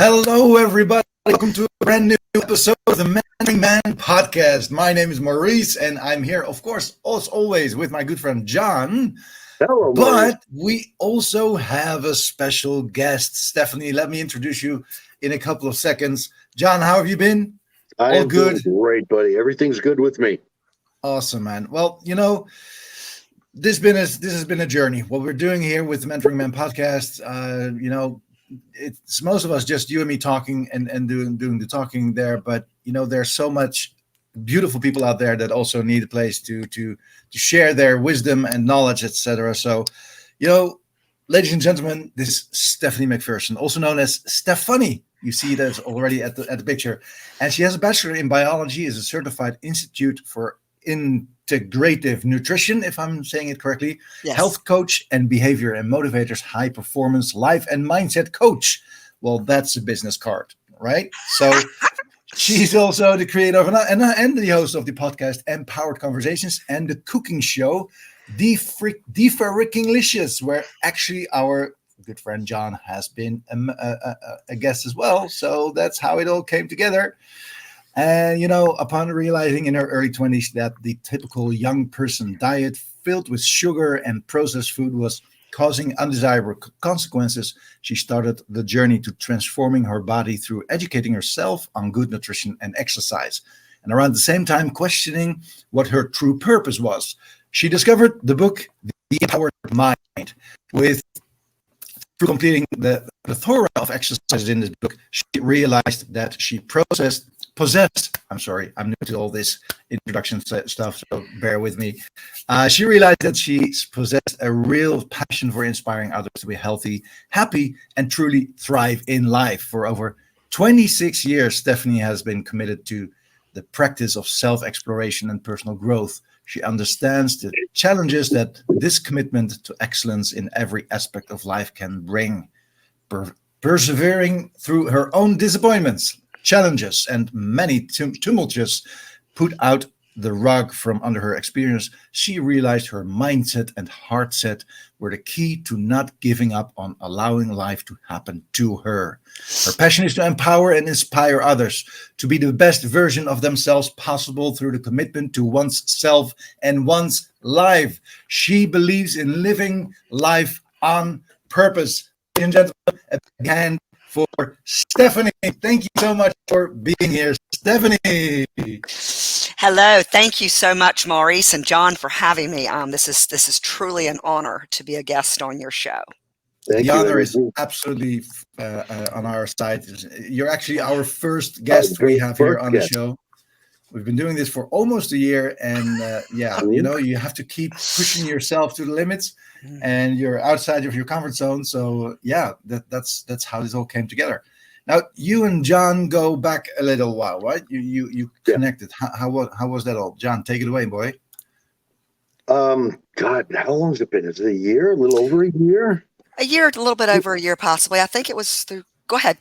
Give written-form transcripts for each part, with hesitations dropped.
Hello, everybody. Welcome to a brand new episode of the Mentoring Man podcast. My name is Maurice, and I'm here, of course, as always, with my good friend John. Hello, But Maurice. we also have a special guest, Stephanie. Let me introduce you in a couple of seconds. John, how have you been? I All am good? doing great, buddy. Everything's good with me. Awesome, man. Well, this has been a journey. What we're doing here with the Mentoring Man podcast, it's most of us just you and me talking and doing the talking there. But there's so much beautiful people out there that also need a place to share their wisdom and knowledge, etc. So, ladies and gentlemen, this is Stephanie McPherson, also known as Stephanie. You see that already at the picture, and she has a bachelor in biology, is a certified institute for integrative nutrition, if I'm saying it correctly, Yes. health coach and behavior and motivators, high performance life and mindset coach. Well, that's a business card, right? So she's also the creator of and the host of the podcast Empowered Conversations and the cooking show Freakinglicious, where actually our good friend John has been a guest as well. So that's how it all came together. And, upon realizing in her early 20s that the typical young person diet filled with sugar and processed food was causing undesirable consequences, she started the journey to transforming her body through educating herself on good nutrition and exercise. And around the same time, questioning what her true purpose was. She discovered the book, The Empowered Mind. Through completing the plethora of exercises in this book, she realized that she I'm new to all this introduction stuff, so bear with me. She realized that she possessed a real passion for inspiring others to be healthy, happy, and truly thrive in life. For over 26 years, Stephanie has been committed to the practice of self-exploration and personal growth. She understands the challenges that this commitment to excellence in every aspect of life can bring. Persevering through her own disappointments, challenges, and many tumultuous put out the rug from under her experience, she realized her mindset and heart set were the key to not giving up on allowing life to happen to her. Her passion is to empower and inspire others to be the best version of themselves possible through the commitment to one's self and one's life. She believes in living life on purpose. Ladies and gentlemen, a big hand for Stephanie. Thank you so much for being here, Stephanie. Hello. Thank you so much, Maurice and John, for having me. This is truly an honor to be a guest on your show. The honor is absolutely on our side. You're actually our first guest we have here on the show. We've been doing this for almost a year, and you have to keep pushing yourself to the limits, and you're outside of your comfort zone. So that's how this all came together. Now, you and John go back a little while, right? You connected. How was that all? John, take it away, boy. God, how long has it been? Is it a year? A little over a year? A year, a little bit over a year, possibly. I think it was through. Go ahead.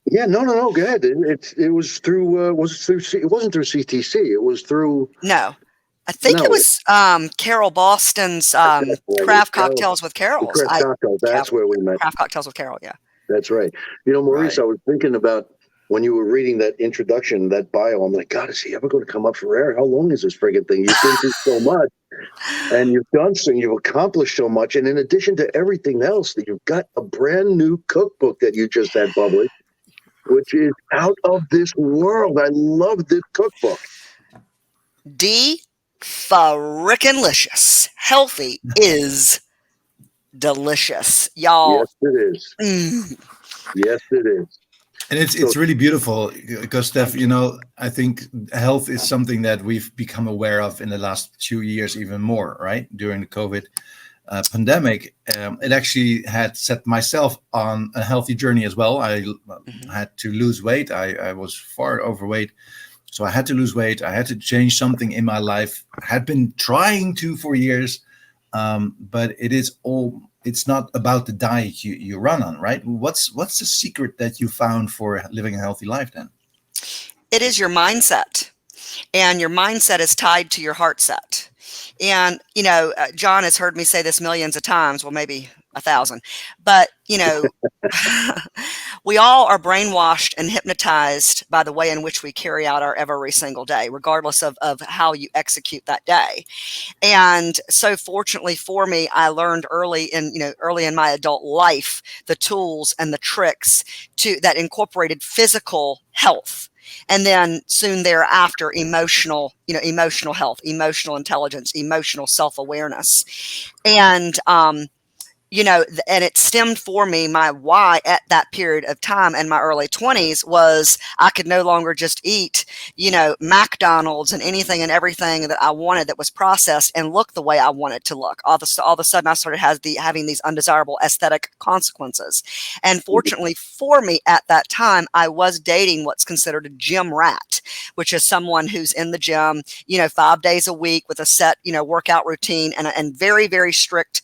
Yeah, no. Go ahead. It was through. It wasn't through CTC. It was through. No, I think it was Carol Boston's Craft Cocktails with Carol. Craft Cocktails. That's where we met. Craft Cocktails with Carol. Yeah. That's right. Maurice, Right. I was thinking about when you were reading that introduction, that bio. I'm like, God, is he ever going to come up for air? How long is this friggin' thing? You've been through so much, and you've done so, you've accomplished so much, and in addition to everything else, that you've got a brand new cookbook that you just had published, which is out of this world. I love this cookbook. Freakinglicious. Healthy is delicious, y'all. Yes, it is. Yes, it is. And it's really beautiful because, Steph, I think health is something that we've become aware of in the last 2 years, even more, right? During the COVID pandemic, it actually had set myself on a healthy journey as well. I had to lose weight. I was far overweight. So I had to lose weight. I had to change something in my life. I had been trying to for years, but it's not about the diet you run on, right? What's the secret that you found for living a healthy life then? It is your mindset, and your mindset is tied to your heart set. And, John has heard me say this millions of times, well, maybe 1,000, but, we all are brainwashed and hypnotized by the way in which we carry out our every single day, regardless of how you execute that day. And so fortunately for me, I learned early in my adult life, the tools and the tricks that incorporated physical health. And then soon thereafter, emotional health, emotional intelligence, emotional self-awareness. And, and it stemmed for me, my why at that period of time in my early 20s was I could no longer just eat, McDonald's and anything and everything that I wanted that was processed and look the way I wanted to look. All of a sudden I started having these undesirable aesthetic consequences. And fortunately for me at that time, I was dating what's considered a gym rat, which is someone who's in the gym, 5 days a week with a set, workout routine and very, very strict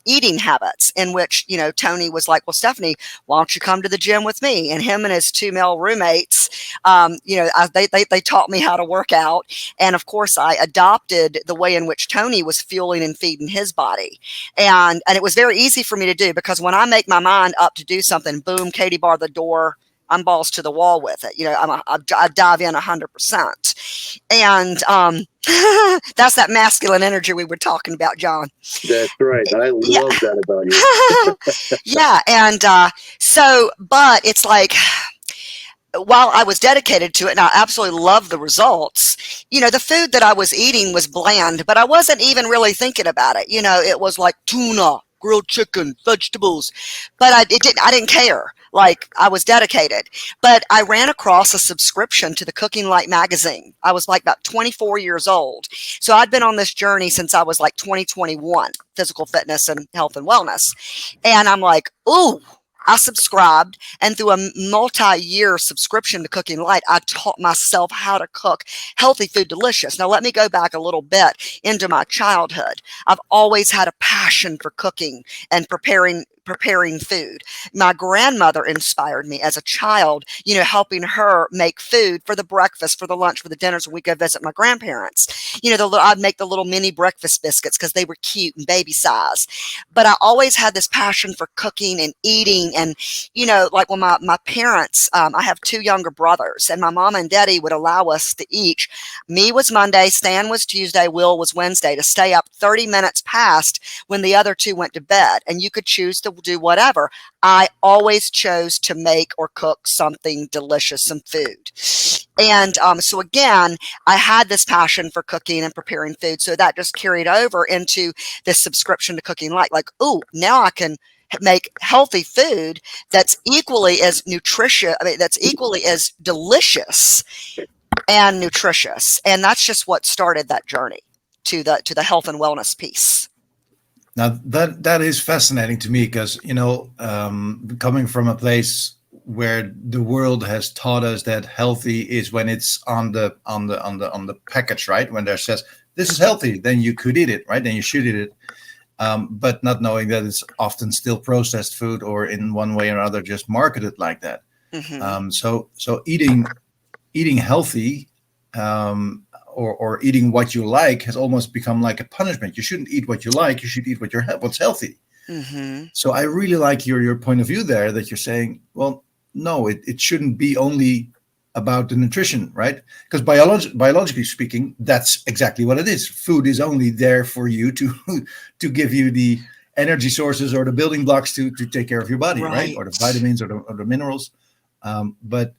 eating habits, in which, Tony was like, well, Stephanie, why don't you come to the gym with me? And him and his 2 male roommates, they taught me how to work out. And of course, I adopted the way in which Tony was fueling and feeding his body. And it was very easy for me to do, because when I make my mind up to do something, boom, Katie bar the door, I'm balls to the wall with it. I dive in 100%. And that's that masculine energy we were talking about, John. That's right. I love that about you. Yeah. And but it's like, while I was dedicated to it and I absolutely loved the results, the food that I was eating was bland, but I wasn't even really thinking about it. It was like tuna, grilled chicken, vegetables, but I didn't care. Like, I was dedicated. But I ran across a subscription to the Cooking Light magazine. I was like about 24 years old. So I'd been on this journey since I was like 2021, physical fitness and health and wellness. And I'm like, ooh, I subscribed, and through a multi-year subscription to Cooking Light, I taught myself how to cook healthy food, delicious. Now, let me go back a little bit into my childhood. I've always had a passion for cooking and preparing food. My grandmother inspired me as a child, helping her make food for the breakfast, for the lunch, for the dinners when we go visit my grandparents. I'd make the little mini breakfast biscuits because they were cute and baby size. But I always had this passion for cooking and eating. And, like when my parents, I have 2 younger brothers, and my mom and daddy would allow us to eat. Me was Monday, Stan was Tuesday, Will was Wednesday, to stay up 30 minutes past when the other 2 went to bed. And you could choose to do whatever. I always chose to make or cook something delicious, some food. And so again, I had this passion for cooking and preparing food. So that just carried over into this subscription to Cooking Light. Like, oh, now I can make healthy food that's equally as nutritious. That's equally as delicious and nutritious. And that's just what started that journey to the health and wellness piece. Now that is fascinating to me, because coming from a place where the world has taught us that healthy is when it's on the package, right? When there says this is healthy, then you could eat it, right? Then you should eat it, but not knowing that it's often still processed food, or in one way or another just marketed like that. Mm-hmm. So eating healthy. Or eating what you like has almost become like a punishment. You shouldn't eat what you like. You should eat what's healthy. Mm-hmm. So I really like your point of view there, that you're saying, well, no, it shouldn't be only about the nutrition, right? Because biologically speaking, that's exactly what it is. Food is only there for you to give you the energy sources or the building blocks to take care of your body, right? Or the vitamins or the minerals. But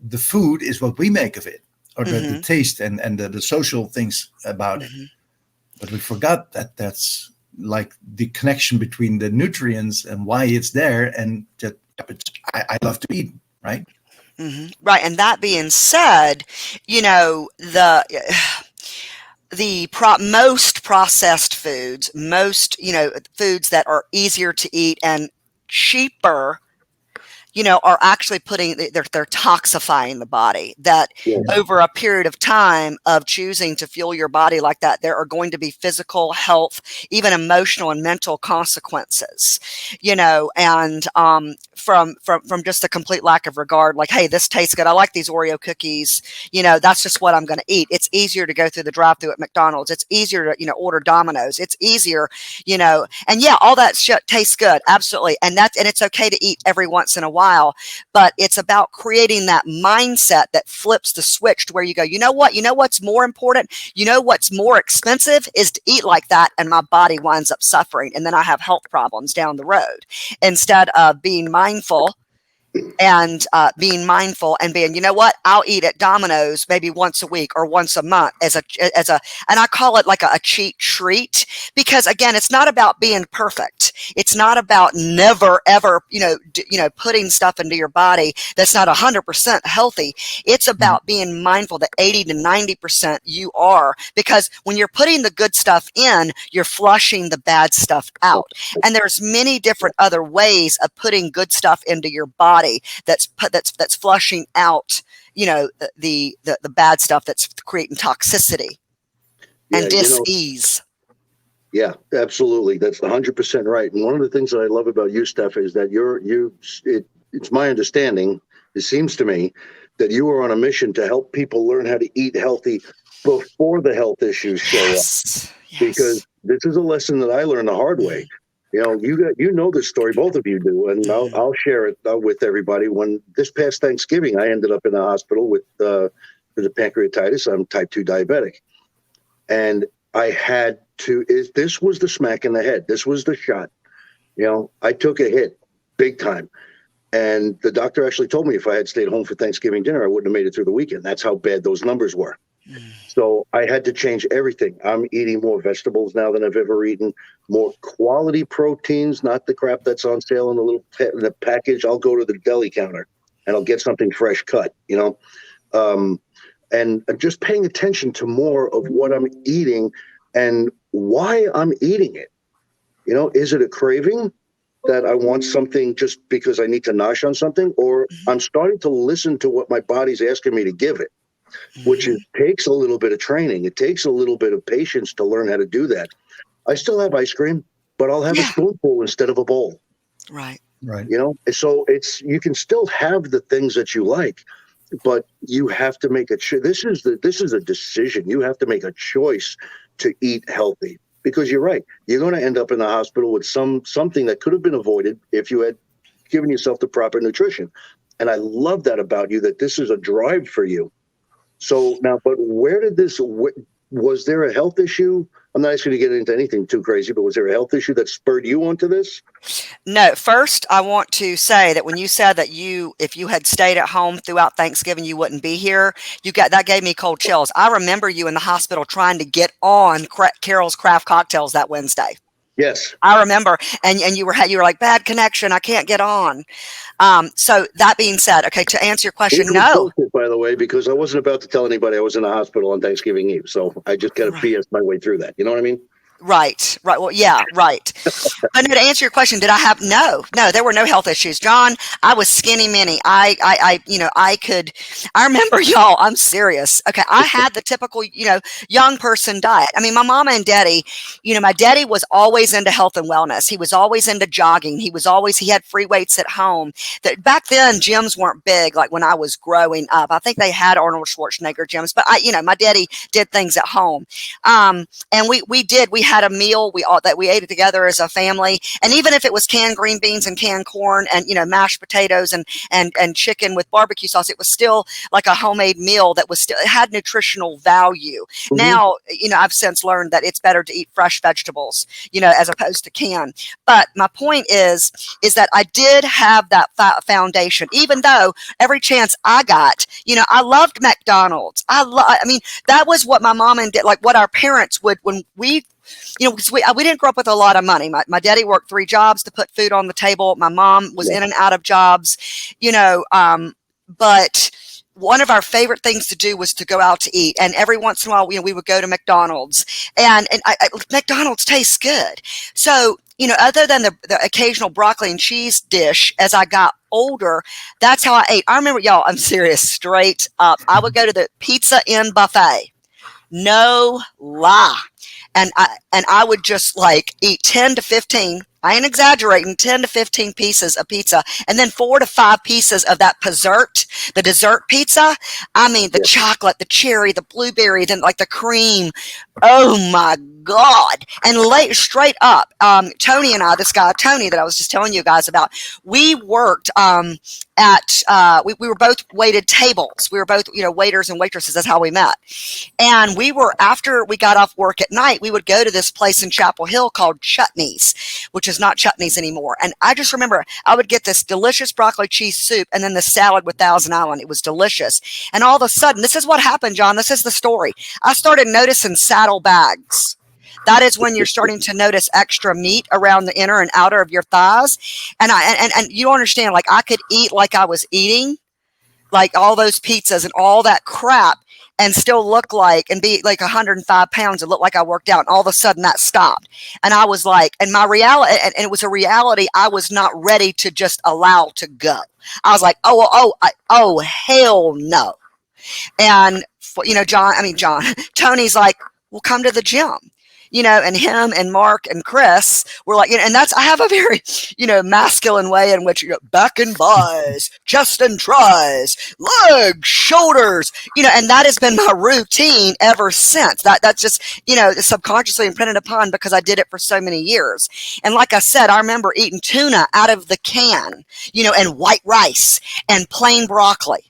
the food is what we make of it. Or the taste and the social things about it. But we forgot that that's like the connection between the nutrients and why it's there, and that I love to eat, right? Mm-hmm. Right. And that being said, most processed foods, foods that are easier to eat and cheaper are actually they're toxifying the body. That over a period of time of choosing to fuel your body like that, there are going to be physical, health, even emotional and mental consequences, and from just a complete lack of regard, like, hey, this tastes good, I like these Oreo cookies, that's just what I'm going to eat. It's easier to go through the drive-through at McDonald's. It's easier to, order Domino's. It's easier, and yeah, all that shit tastes good. Absolutely. And it's okay to eat every once in a while, but it's about creating that mindset that flips the switch to where you go, what's more important? What's more expensive is to eat like that. And my body winds up suffering. And then I have health problems down the road, instead of being mindful and being, I'll eat at Domino's maybe once a week or once a month and I call it like a cheat treat, because again, it's not about being perfect. It's not about never ever, putting stuff into your body that's not 100% healthy. It's about being mindful that 80 to 90% you are, because when you're putting the good stuff in, you're flushing the bad stuff out. And there's many different other ways of putting good stuff into your body that's flushing out, the bad stuff that's creating toxicity and dis-ease. Yeah, absolutely. That's 100% right. And one of the things that I love about you, Steph, is that it's my understanding, it seems to me, that you are on a mission to help people learn how to eat healthy before the health issues show up. Yes. Because this is a lesson that I learned the hard way. You know this story, both of you do, and I'll share it with everybody. When this past Thanksgiving, I ended up in the hospital with the pancreatitis. I'm type 2 diabetic, and I had to. This was the smack in the head. This was the shot. I took a hit, big time, and the doctor actually told me if I had stayed home for Thanksgiving dinner, I wouldn't have made it through the weekend. That's how bad those numbers were. So I had to change everything. I'm eating more vegetables now than I've ever eaten, more quality proteins, not the crap that's on sale in the package. I'll go to the deli counter and I'll get something fresh cut, and just paying attention to more of what I'm eating and why I'm eating it. Is it a craving that I want something just because I need to nosh on something, or I'm starting to listen to what my body's asking me to give it? Which takes a little bit of training. It takes a little bit of patience to learn how to do that. I still have ice cream, but I'll have a spoonful instead of a bowl. Right. So you can still have the things that you like, but you have to make this is a decision. You have to make a choice to eat healthy, because you're right. You're going to end up in the hospital with something that could have been avoided if you had given yourself the proper nutrition. And I love that about you, that this is a drive for you. So now, but was there a health issue? I'm not asking you to get into anything too crazy, but was there a health issue that spurred you onto this? No. First, I want to say that when you said that if you had stayed at home throughout Thanksgiving, you wouldn't be here, that gave me cold chills. I remember you in the hospital trying to get on Carol's Craft Cocktails that Wednesday. Yes. I remember. And you were like, bad connection, I can't get on. So that being said, okay, to answer your question, no. Bullshit, by the way, because I wasn't about to tell anybody I was in the hospital on Thanksgiving Eve. So I just got to BS my way through that. You know what I mean? Right. Well, yeah, right. But no, to answer your question, did I have, no, there were no health issues. John, I was skinny mini. I remember, y'all, I'm serious. Okay. I had the typical, young person diet. I mean, my mama and daddy, my daddy was always into health and wellness. He was always into jogging. He had free weights at home. Back then gyms weren't big. Like when I was growing up, I think they had Arnold Schwarzenegger gyms, but my daddy did things at home. And we had a meal that we ate it together as a family, and even if it was canned green beans and canned corn and mashed potatoes and chicken with barbecue sauce, it was still like a homemade meal that it had nutritional value. Now I've since learned that it's better to eat fresh vegetables as opposed to canned. But my point is that I did have that foundation, even though every chance I got, I loved McDonald's. That was what my mom and dad, like what our parents would, when we because we didn't grow up with a lot of money. My daddy worked 3 jobs to put food on the table. My mom was in and out of jobs, but one of our favorite things to do was to go out to eat. And every once in a while, we would go to McDonald's, and McDonald's tastes good. So, other than the occasional broccoli and cheese dish, as I got older, that's how I ate. I remember, y'all, I'm serious, straight up. I would go to the Pizza Inn buffet. No lie. And I would just like eat 10 to 15, I ain't exaggerating, 10 to 15 pieces of pizza, and then 4 to 5 pieces of that the dessert pizza. I mean, the chocolate, the cherry, the blueberry, then like the cream. Oh my God. And straight up, Tony and I, this guy, Tony, that I was just telling you guys about, we worked we were both waited tables. We were both, waiters and waitresses. That's how we met. And after we got off work at night, we would go to this place in Chapel Hill called Chutney's, which is not Chutney's anymore. And I just remember I would get this delicious broccoli cheese soup and then the salad with Thousand Island. It was delicious. And all of a sudden, this is what happened, John. This is the story. I started noticing saddlebags. That is when you're starting to notice extra meat around the inner and outer of your thighs. And you don't understand, like I could eat like I was eating, like all those pizzas and all that crap, and still look like and be like 105 pounds and look like I worked out. And all of a sudden that stopped. And I was like, and my reality, and it was a reality I was not ready to just allow to go. I was like, oh, hell no. And, John, Tony's like, well, come to the gym. And him and Mark and Chris were like, and I have a very, masculine way in which, back and buys, chest and tries, legs, shoulders, and that has been my routine ever since. That's just, subconsciously imprinted upon because I did it for so many years. And like I said, I remember eating tuna out of the can, and white rice and plain broccoli.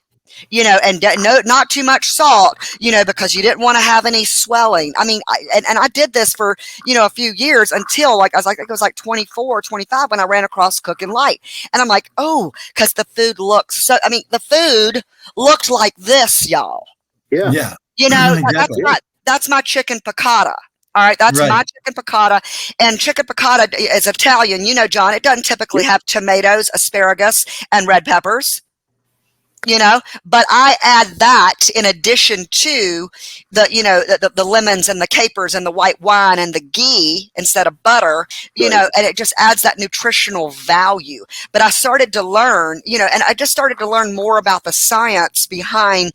And not too much salt, because you didn't want to have any swelling. I mean, I did this for, a few years until I think it was like 24, 25 when I ran across Cooking Light. And I'm like, oh, because the food the food looked like this, y'all. Yeah. Exactly. That's my chicken piccata. All right, that's my chicken piccata. And chicken piccata is Italian, John. It doesn't typically have tomatoes, asparagus, and red peppers. But I add that in addition to the lemons and the capers and the white wine and the ghee instead of butter, and it just adds that nutritional value. But I started to learn, and I just started to learn more about the science behind,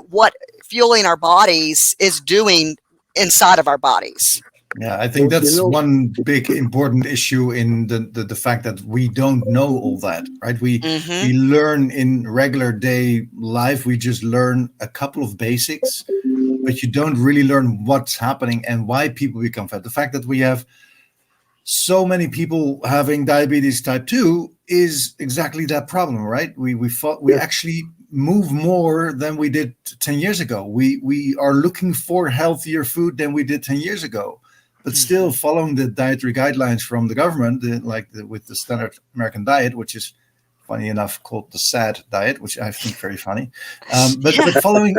what fueling our bodies is doing inside of our bodies. Yeah, I think that's one big important issue in the fact that we don't know all that, right? We learn in regular day life, we just learn a couple of basics, but you don't really learn what's happening and why people become fat. The fact that we have so many people having diabetes type 2 is exactly that problem, right? We actually move more than we did 10 years ago. We are looking for healthier food than we did 10 years ago. But still following the dietary guidelines from the government, with the standard American diet, which is funny enough called the SAD diet, which I think very funny. But following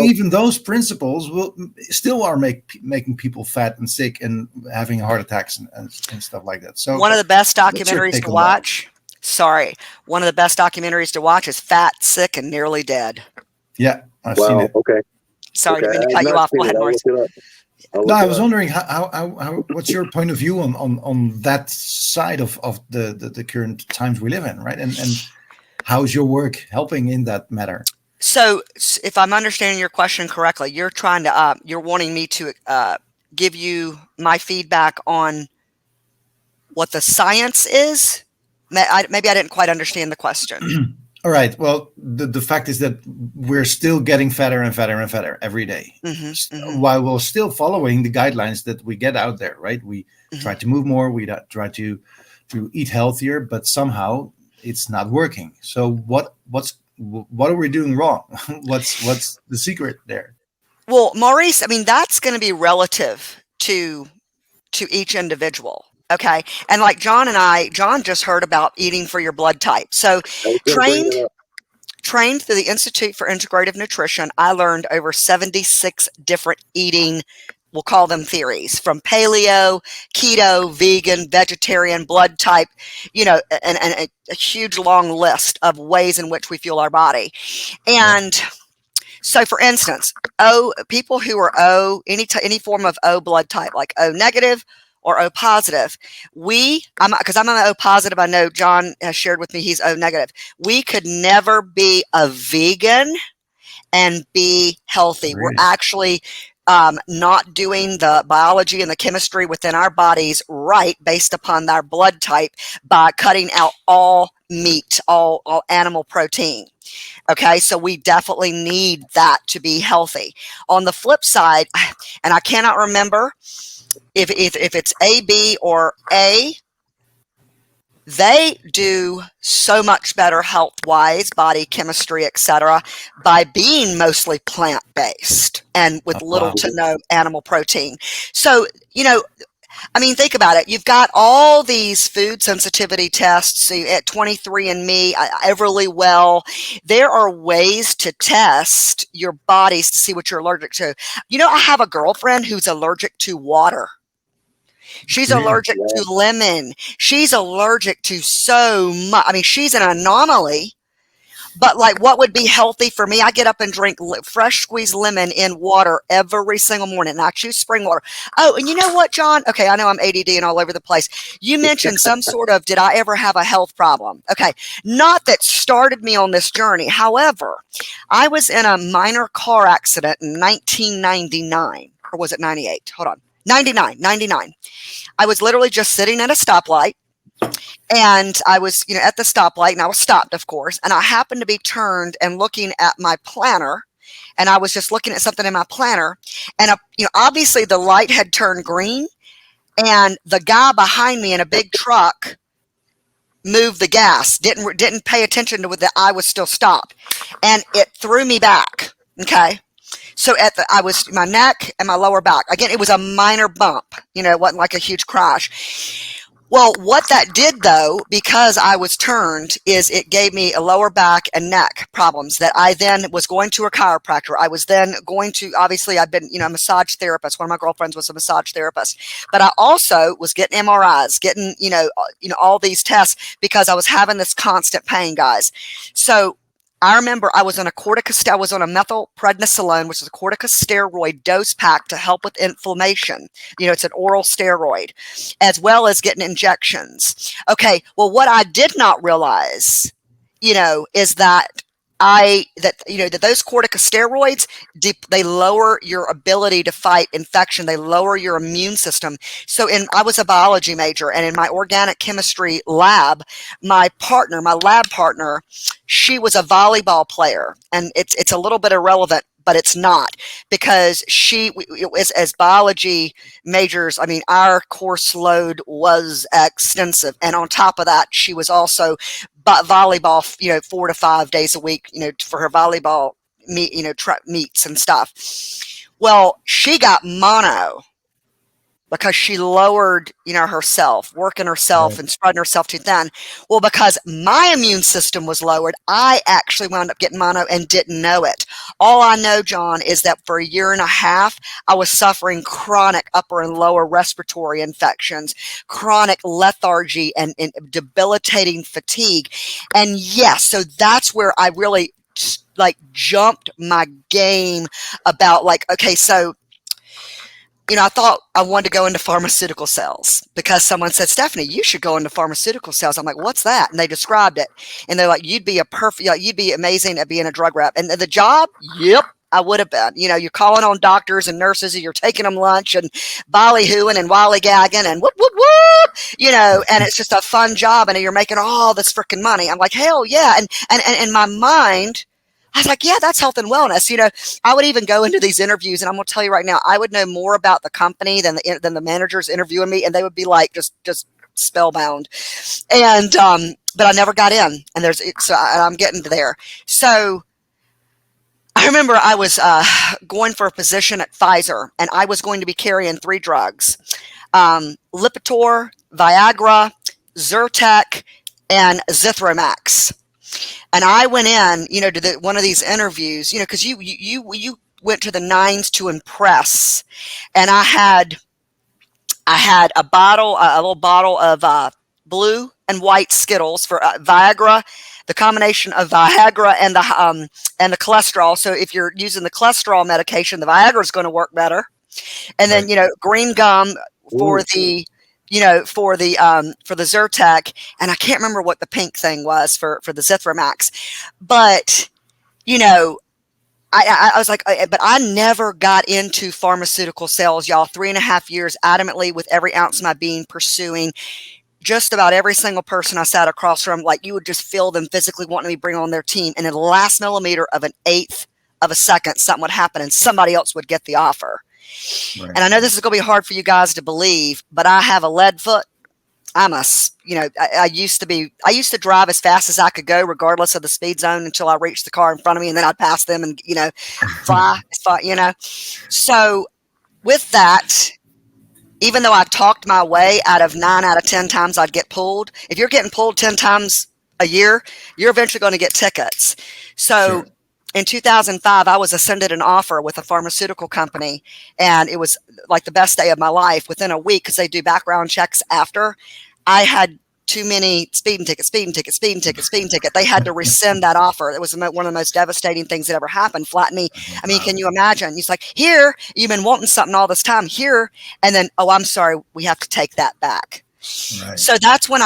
even those principles will still are making people fat and sick and having heart attacks and stuff like that. So one of the best documentaries to watch. One of the best documentaries to watch is Fat, Sick, and Nearly Dead. Yeah, I've seen it. Okay. Sorry, didn't mean to cut you off. Go ahead, Morris. No, I was wondering how what's your point of view on that side of the current times we live in, right? And how's your work helping in that matter? So, if I'm understanding your question correctly, you're you're wanting me to give you my feedback on what the science is. Maybe I didn't quite understand the question. All right. Well, the fact is that we're still getting fatter and fatter and fatter every day, while we're still following the guidelines that we get out there, right? We try to move more, we try to eat healthier, but somehow it's not working. So what are we doing wrong? What's the secret there? Well, Maurice, I mean, that's going to be relative to each individual. Okay. And like John just heard about eating for your blood type. So trained through the Institute for Integrative Nutrition, I learned over 76 different eating, we'll call them theories, from paleo, keto, vegan, vegetarian, blood type, and a huge long list of ways in which we fuel our body. And so, for instance, people who are O, any form of O blood type, like O negative or O positive, because I'm an O positive, I know John has shared with me he's O negative. We could never be a vegan and be healthy. We're Really? actually not doing the biology and the chemistry within our bodies right based upon our blood type by cutting out all meat, all animal protein. Okay, so we definitely need that to be healthy. On the flip side, and I cannot remember if it's A, B, or A, they do so much better health-wise, body chemistry, etc., by being mostly plant-based and with little to no animal protein. So, I mean, think about it. You've got all these food sensitivity tests at 23andMe, Everly Well. There are ways to test your bodies to see what you're allergic to. I have a girlfriend who's allergic to water. She's allergic to lemon. She's allergic to so much. I mean, she's an anomaly. But like, what would be healthy for me? I get up and drink fresh squeezed lemon in water every single morning. And I choose spring water. Oh, and you know what, John? Okay, I know I'm ADD and all over the place. You mentioned some sort of, did I ever have a health problem? Okay, not that started me on this journey. However, I was in a minor car accident in 1999. Or was it 98? Hold on. 99. I was literally just sitting at a stoplight. And I was, at the stoplight, and I was stopped, of course. And I happened to be turned and looking at my planner. And I was just looking at something in my planner. And, obviously the light had turned green. And the guy behind me in a big truck moved the gas, didn't pay attention to that I was still stopped. And it threw me back. Okay. So I was my neck and my lower back. Again, it was a minor bump. It wasn't like a huge crash. Well, what that did, though, because I was turned, is it gave me a lower back and neck problems that I then was going to a chiropractor. I was then going to, obviously, I've been, a massage therapist. One of my girlfriends was a massage therapist. But I also was getting MRIs, getting, all these tests because I was having this constant pain, guys. So I remember I was on a methylprednisolone, which is a corticosteroid dose pack to help with inflammation. It's an oral steroid, as well as getting injections. Okay, well, what I did not realize, is that that those corticosteroids, they lower your ability to fight infection. They lower your immune system. So I was a biology major, and in my organic chemistry lab, my lab partner, she was a volleyball player, and it's a little bit irrelevant, but it's not, because as biology majors, I mean, our course load was extensive. And on top of that, she was also volleyball, 4 to 5 days a week, for her volleyball meets and stuff. Well, she got mono because she lowered, herself, working herself and spreading herself too thin. Well, because my immune system was lowered, I actually wound up getting mono and didn't know it. All I know, John, is that for a year and a half, I was suffering chronic upper and lower respiratory infections, chronic lethargy, and debilitating fatigue. And yes, so that's where I really jumped my game about okay, so I thought I wanted to go into pharmaceutical sales because someone said, Stephanie, you should go into pharmaceutical sales. I'm like, what's that? And they described it. And they're like, you'd be amazing at being a drug rep. And the job, yep, I would have been. You're calling on doctors and nurses, and you're taking them lunch and ballyhooing and wallygagging and whoop, whoop, whoop, and it's just a fun job, and you're making all this freaking money. I'm like, hell yeah. And in my mind, I was like, yeah, that's health and wellness. I would even go into these interviews, and I'm going to tell you right now, I would know more about the company than the managers interviewing me, and they would be like just spellbound. And but I never got in, and I'm getting there. So I remember I was going for a position at Pfizer, and I was going to be carrying 3 drugs: Lipitor, Viagra, Zyrtec, and Zithromax. And I went in, to one of these interviews, because you went to the nines to impress. And I had a little bottle of blue and white Skittles for Viagra, the combination of Viagra and the cholesterol. So if you're using the cholesterol medication, the Viagra is going to work better. And then, green gum for the for the Zyrtec, and I can't remember what the pink thing was for the Zithromax, but I was like, but I never got into pharmaceutical sales, y'all. 3.5 years adamantly with every ounce of my being pursuing just about every single person I sat across from. Like, you would just feel them physically wanting to be bring on their team. And in the last millimeter of an eighth of a second, something would happen and somebody else would get the offer. Right. And I know this is going to be hard for you guys to believe, but I have a lead foot. I used to drive as fast as I could go, regardless of the speed zone, until I reached the car in front of me, and then I'd pass them and, fly. So with that, even though I talked my way out of 9 out of 10 times I'd get pulled, if you're getting pulled 10 times a year, you're eventually going to get tickets. So sure. In 2005, I was ascended an offer with a pharmaceutical company, and it was like the best day of my life. Within a week, because they do background checks after, I had too many speeding tickets. They had to rescind that offer. It was one of the most devastating things that ever happened. Flatten me. I mean, can you imagine? He's like, here, you've been wanting something all this time here. And then, oh, I'm sorry, we have to take that back. Right. So that's when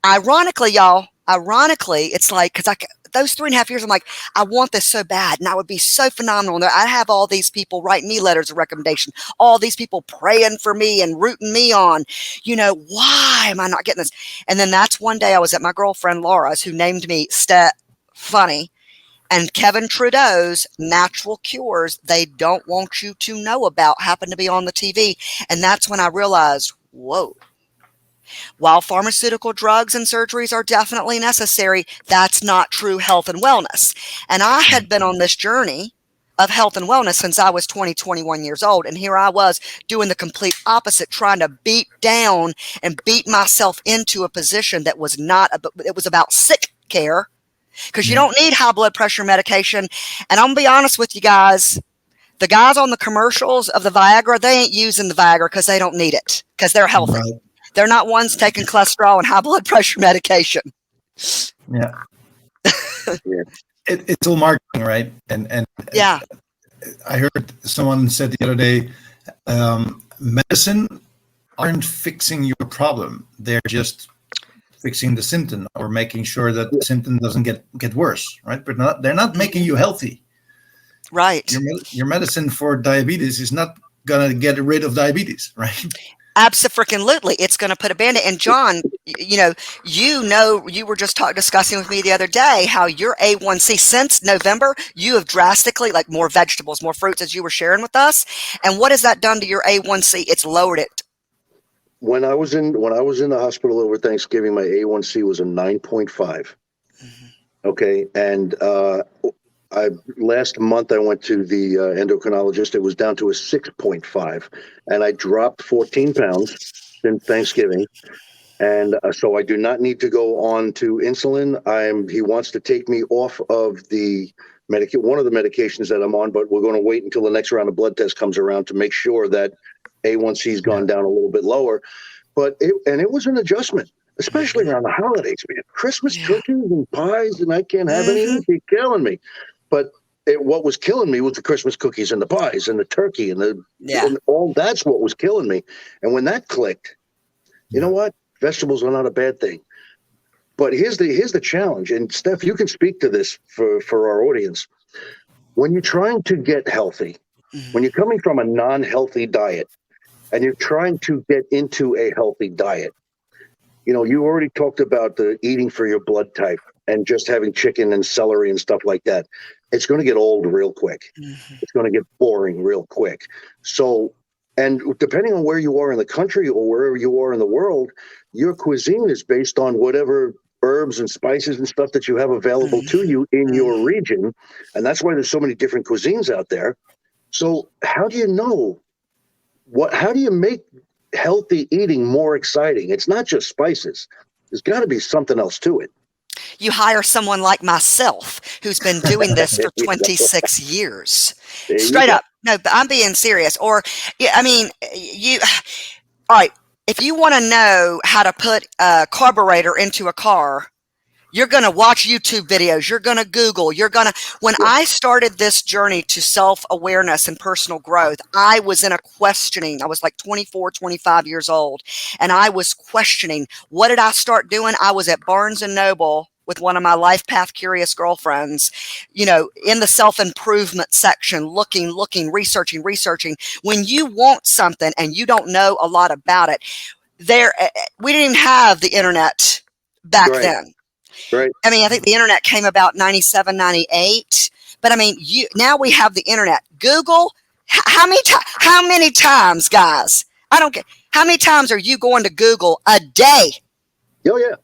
ironically, y'all, it's like, because those 3.5 years, I'm like, I want this so bad, and I would be so phenomenal. And I have all these people writing me letters of recommendation, all these people praying for me and rooting me on. Why am I not getting this? And then that's one day I was at my girlfriend Laura's, who named me Funny, and Kevin Trudeau's Natural Cures They Don't Want You to Know About happened to be on the TV. And that's when I realized, whoa. While pharmaceutical drugs and surgeries are definitely necessary, that's not true health and wellness. And I had been on this journey of health and wellness since I was 21 years old. And here I was doing the complete opposite, trying to beat down and beat myself into a position that was it was about sick care, because you don't need high blood pressure medication. And I'm going to be honest with you guys, the guys on the commercials of the Viagra, they ain't using the Viagra because they don't need it, because they're healthy. Right. They're not ones taking cholesterol and high blood pressure medication. Yeah. It's all marketing, right? And yeah. I heard someone said the other day, medicine aren't fixing your problem. They're just fixing the symptom, or making sure that the symptom doesn't get worse, right? But they're not making you healthy. Right. Your medicine for diabetes is not going to get rid of diabetes, right? Absolutely. It's going to put a band-aid. And John, you were just discussing with me the other day how your A1C, since November, you have drastically, like, more vegetables, more fruits, as you were sharing with us. And what has that done to your A1C? It's lowered it. When I was in the hospital over Thanksgiving, my A1C was a 9.5. Mm-hmm. Okay. And, last month I went to the endocrinologist. It was down to a 6.5, and I dropped 14 pounds since Thanksgiving. And so I do not need to go on to insulin. He wants to take me off of one of the medications that I'm on, but we're going to wait until the next round of blood tests comes around to make sure that A1C's gone down a little bit lower. But it was an adjustment, especially around the holidays, man. Christmas cookies and pies, and I can't have any. You're killing me. But what was killing me was the Christmas cookies and the pies and the turkey and all. That's what was killing me. And when that clicked, you know what? Vegetables are not a bad thing. But here's the challenge. And Steph, you can speak to this for our audience. When you're trying to get healthy, when you're coming from a non-healthy diet and you're trying to get into a healthy diet, you already talked about the eating for your blood type and just having chicken and celery and stuff like that. It's going to get old real quick. Mm-hmm. It's going to get boring real quick. So, and depending on where you are in the country or wherever you are in the world, your cuisine is based on whatever herbs and spices and stuff that you have available to you in your region. And that's why there's so many different cuisines out there. So how do you know how do you make healthy eating more exciting? It's not just spices. There's got to be something else to it. You hire someone like myself who's been doing this for 26 years. Straight up. No, but I'm being serious. Or, all right. If you want to know how to put a carburetor into a car, You're going to watch YouTube videos. You're going to Google. When I started this journey to self-awareness and personal growth, I was in a questioning. I was like 24, 25 years old. And I was questioning, what did I start doing? I was at Barnes and Noble with one of my life path curious girlfriends, in the self-improvement section, looking, researching. When you want something and you don't know a lot about it, we didn't even have the internet back then. Right. I mean, I think the internet came about 97, 98. But I mean, now we have the internet. Google, how many times, guys? I don't care. How many times are you going to Google a day? Oh, yeah.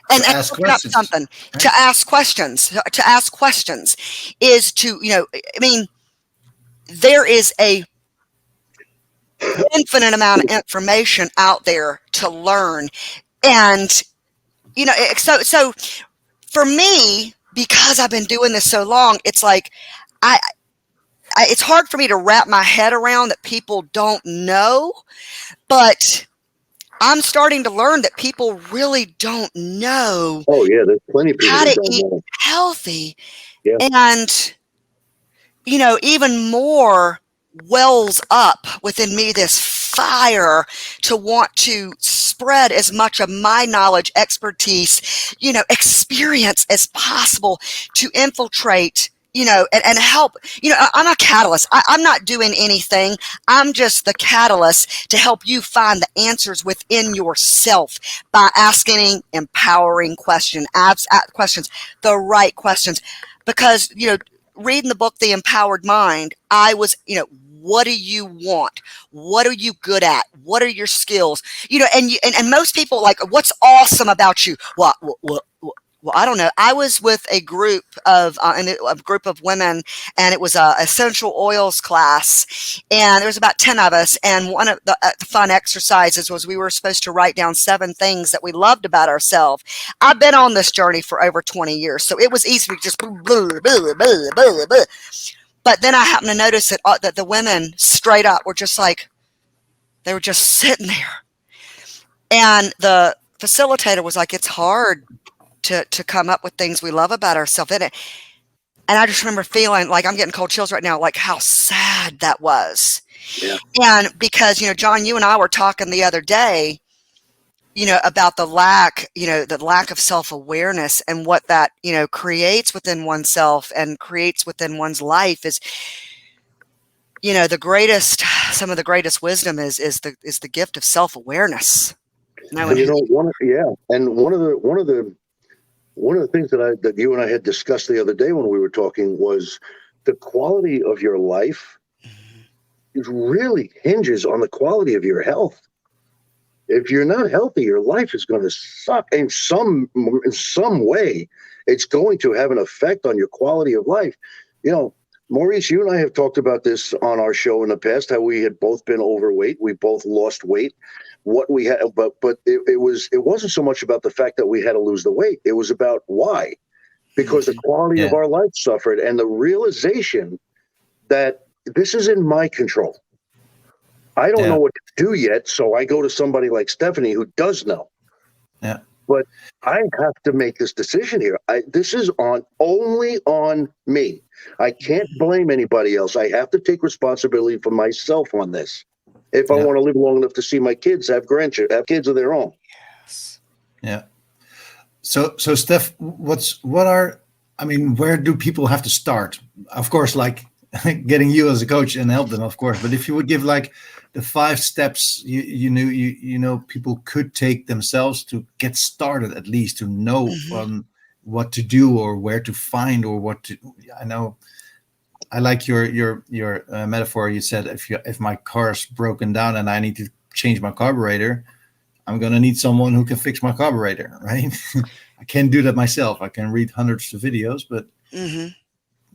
And looking up something, right? To ask questions is to, I mean, there is a infinite amount of information out there to learn. And, so for me, because I've been doing this so long, it's like, it's hard for me to wrap my head around that people don't know, but I'm starting to learn that people really don't know. Oh yeah, there's plenty of people how that to don't eat know. Healthy. Yeah. And, even more wells up within me this fire to want to spread as much of my knowledge, expertise, experience as possible to infiltrate, and help. I'm a catalyst. I'm not doing anything. I'm just the catalyst to help you find the answers within yourself by asking empowering questions, the right questions. Because, reading the book, The Empowered Mind, I was, what do you want? What are you good at? What are your skills? And most people like, what's awesome about you? Well, I don't know. I was with a group of women, and it was a essential oils class, and there was about 10 of us. And one of the fun exercises was we were supposed to write down 7 things that we loved about ourselves. I've been on this journey for over 20 years, so it was easy to just blah, blah, blah, blah, blah, blah. But then I happened to notice that the women straight up were just like, they were just sitting there, and the facilitator was like, it's hard to come up with things we love about ourselves. And I just remember feeling like I'm getting cold chills right now, like how sad that was. Yeah. And because, John, you and I were talking the other day, about the lack of self-awareness, and what that, creates within oneself and creates within one's life is, some of the greatest wisdom is the gift of self-awareness. One of the things that you and I had discussed the other day when we were talking was the quality of your life. It really hinges on the quality of your health. If you're not healthy, your life is going to suck in some way. It's going to have an effect on your quality of life. Maurice, you and I have talked about this on our show in the past, how we had both been overweight. We both lost weight. What we had, but it wasn't so much about the fact that we had to lose the weight. It was about why, because the quality of our life suffered, and the realization that this is in my control. I don't know what to do yet, so I go to somebody like Stephanie who does know. Yeah. But I have to make this decision here. This is only on me. I can't blame anybody else. I have to take responsibility for myself on this. If I want to live long enough to see my kids have kids of their own. Yes. Yeah. So Steph, where do people have to start? Of course, like getting you as a coach and help them, of course. But if you would give like the 5 steps you know people could take themselves to get started, at least to know what to do or where to find or what to. I know. I like your metaphor. You said if my car's broken down and I need to change my carburetor, I'm gonna need someone who can fix my carburetor, right? I can't do that myself. I can read hundreds of videos, but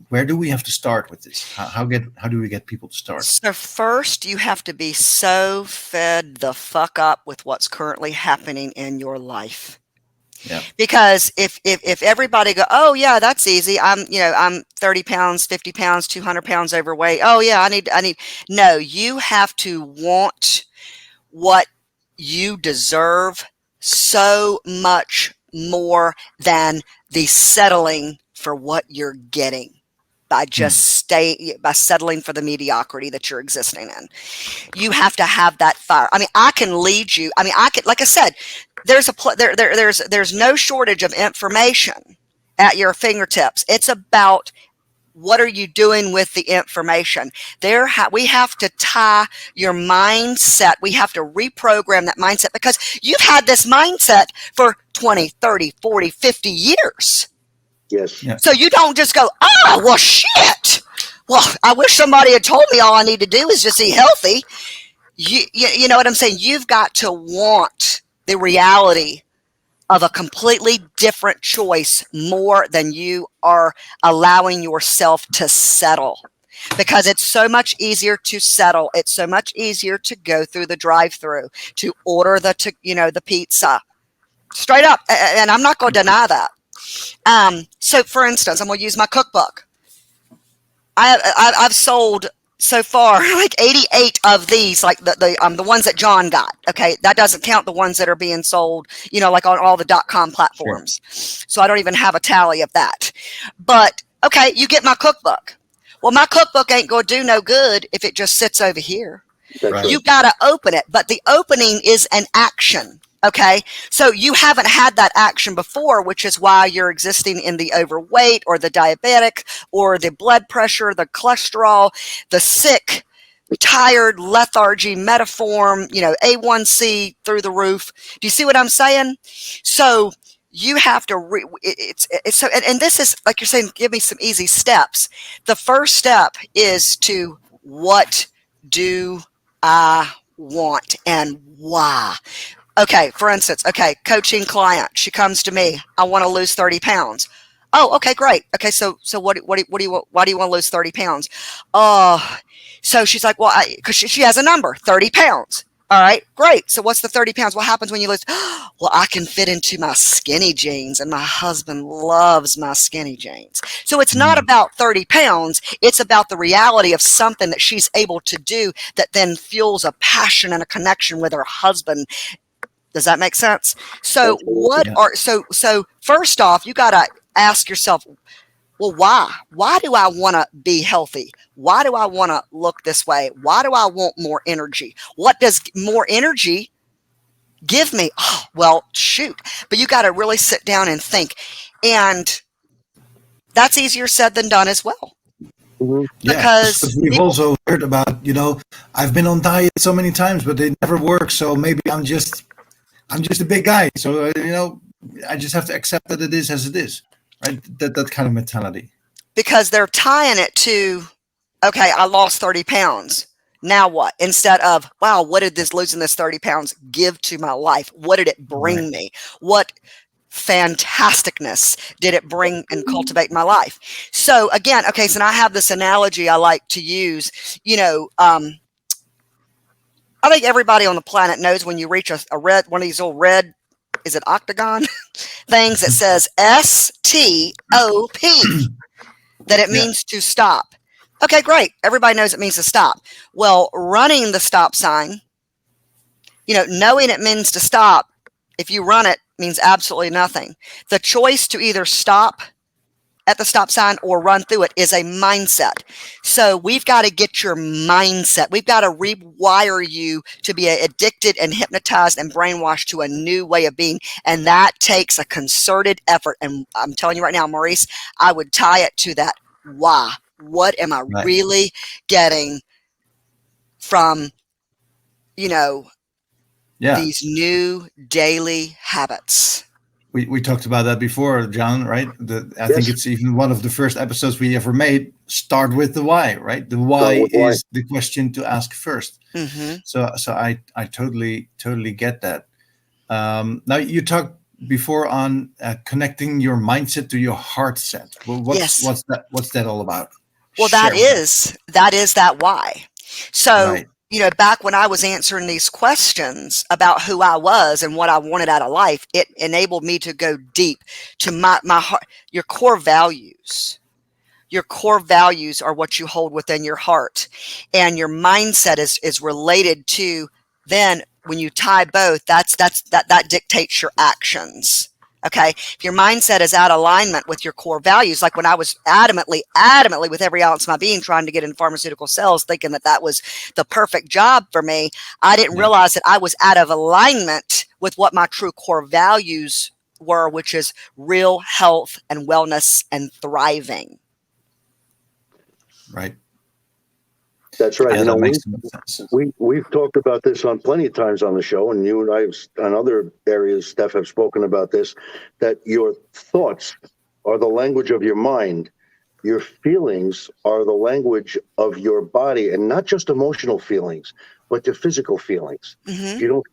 where do we have to start with this? How do we get people to start? So first, you have to be so fed the fuck up with what's currently happening in your life. Yeah. Because if everybody go, oh yeah, that's easy. I'm 30 pounds, 50 pounds, 200 pounds overweight. Oh yeah, I need. No, you have to want what you deserve so much more than the settling for what you're getting by just by settling for the mediocrity that you're existing in. You have to have that fire. I mean, I can lead you. I mean, I could, like I said, there's no shortage of information at your fingertips. It's about what are you doing with the information. We have to tie your mindset. We have to reprogram that mindset, because you've had this mindset for 20, 30, 40, 50 years. Yes. Yeah. So you don't just go, well, shit. Well, I wish somebody had told me all I need to do is just eat healthy. You know what I'm saying? You've got to want the reality of a completely different choice more than you are allowing yourself to settle. Because it's so much easier to settle. It's so much easier to go through the drive-through, to order the pizza. Straight up. And I'm not going to deny that. So for instance, I'm going to use my cookbook. I've sold so far like 88 of these, like the ones that John got. Okay. That doesn't count the ones that are being sold, like on all the .com platforms. Sure. So I don't even have a tally of that. But okay, you get my cookbook. Well, my cookbook ain't going to do no good if it just sits over here. Right. You got to open it. But the opening is an action. Okay, so you haven't had that action before, which is why you're existing in the overweight or the diabetic or the blood pressure, the cholesterol, the sick, tired, lethargy, metaform, A1C through the roof. Do you see what I'm saying? So you have to, and this is, like you're saying, give me some easy steps. The first step is to, what do I want and why? Okay, for instance, coaching client, she comes to me, I want to lose 30 pounds. Oh, okay, great. Okay, so what do you want? Why do you want to lose 30 pounds? So she's like, well, because she has a number, 30 pounds. All right, great. So what's the 30 pounds? What happens when you lose? Well, I can fit into my skinny jeans, and my husband loves my skinny jeans. So it's not about 30 pounds. It's about the reality of something that she's able to do that then fuels a passion and a connection with her husband. Does that make sense? So so first off, you got to ask yourself, well, why? Why do I want to be healthy? Why do I want to look this way? Why do I want more energy? What does more energy give me? Oh, well, shoot. But you got to really sit down and think. And that's easier said than done as well. Mm-hmm. Because we've also heard about, I've been on diet so many times, but they never work. So maybe I'm just a big guy. So, I just have to accept that it is as it is, right? That kind of mentality. Because they're tying it to, okay, I lost 30 pounds. Now what? Instead of, wow, what did losing this 30 pounds give to my life? What did it bring me? What fantasticness did it bring and cultivate in my life? So again, so now I have this analogy I like to use, I think everybody on the planet knows when you reach a red, one of these old red, is it octagon things that says STOP, that it means to stop. Okay, great. Everybody knows it means to stop. Well, running the stop sign, knowing it means to stop, if you run it, means absolutely nothing. The choice to either stop at the stop sign or run through it is a mindset. So we've got to get your mindset. We've got to rewire you to be addicted and hypnotized and brainwashed to a new way of being. And that takes a concerted effort. And I'm telling you right now, Maurice, I would tie it to that why. What am I really getting from, these new daily habits? We talked about that before, John, right? I think it's even one of the first episodes we ever made. Start with the why, right? The why is the question to ask first. Mm-hmm. So I totally get that. Now you talked before on connecting your mindset to your heart set. Well, what's that all about? Well, that is that why. So. Right. Back when I was answering these questions about who I was and what I wanted out of life, it enabled me to go deep to my heart. Your core values. Your core values are what you hold within your heart. And your mindset is related to, then when you tie both, that dictates your actions. Okay. If your mindset is out of alignment with your core values, like when I was adamantly with every ounce of my being trying to get in pharmaceutical sales, thinking that that was the perfect job for me, I didn't realize that I was out of alignment with what my true core values were, which is real health and wellness and thriving. Right. That's right. Yeah, that makes sense. We've talked about this on plenty of times on the show, and you and I, on other areas, Steph, have spoken about this, that your thoughts are the language of your mind. Your feelings are the language of your body, and not just emotional feelings, but the physical feelings. Mm-hmm. If you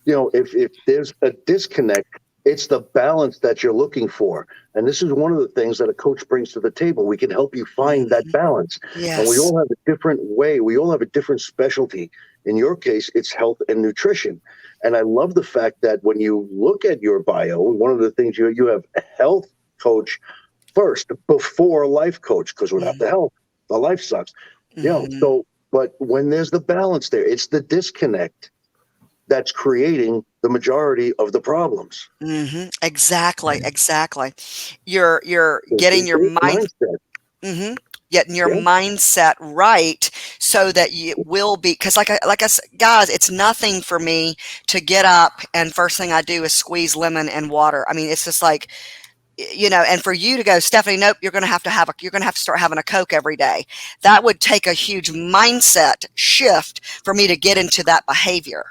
don't, if there's a disconnect, it's the balance that you're looking for. And this is one of the things that a coach brings to the table. We can help you find that balance. Yes. And we all have a different way. We all have a different specialty. In your case, it's health and nutrition. And I love the fact that when you look at your bio, one of the things you have a health coach first before a life coach, because without the health, the life sucks. So, but when there's the balance there, it's the disconnect that's creating the majority of the problems. Mm-hmm. Exactly. You're getting your mindset. Getting your mindset right so that you will be, because like I said, guys, it's nothing for me to get up and first thing I do is squeeze lemon and water. I mean, it's just like, and for you to go, Stephanie, nope, you're going to have to start having a Coke every day. That would take a huge mindset shift for me to get into that behavior.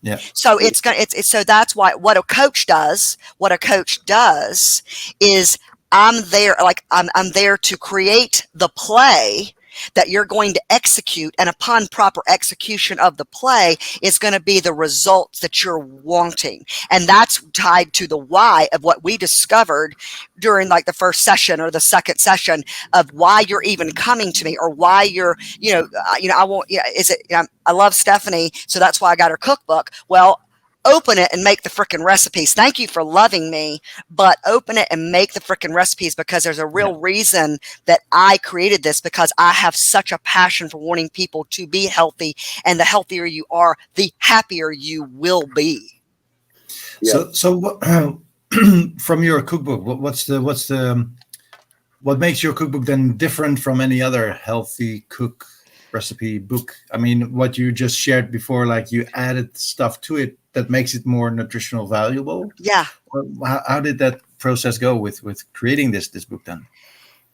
Yeah. So so that's why what a coach does is I'm there to create the play that you're going to execute, and upon proper execution of the play is going to be the results that you're wanting. And that's tied to the why of what we discovered during like the first session or the second session of why you're even coming to me, or why you're, I love Stephanie, so that's why I got her cookbook. Well, open it and make the frickin' recipes. Thank you for loving me, but open it and make the frickin' recipes, because there's a real reason that I created this, because I have such a passion for wanting people to be healthy, and the healthier you are, the happier you will be. Yeah. So from your cookbook, what makes your cookbook then different from any other healthy cook recipe book? I mean, what you just shared before, like you added stuff to it that makes it more nutritional valuable. Yeah. How did that process go with creating this book then?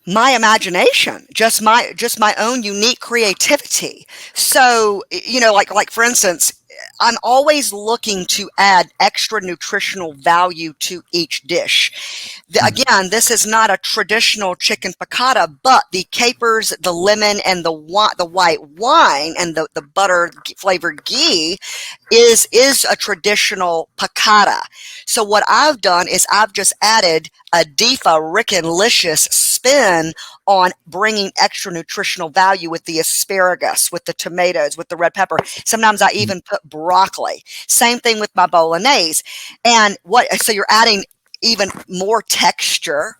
My imagination, just my own unique creativity. So, like for instance, I'm always looking to add extra nutritional value to each dish. Again, this is not a traditional chicken piccata, but the capers, the lemon, and the white wine, and the butter flavored ghee is a traditional piccata. So what I've done is I've just added a Rickin-licious spin on bringing extra nutritional value with the asparagus, with the tomatoes, with the red pepper. Sometimes I even put broccoli. Same thing with my bolognese. And so you're adding even more texture.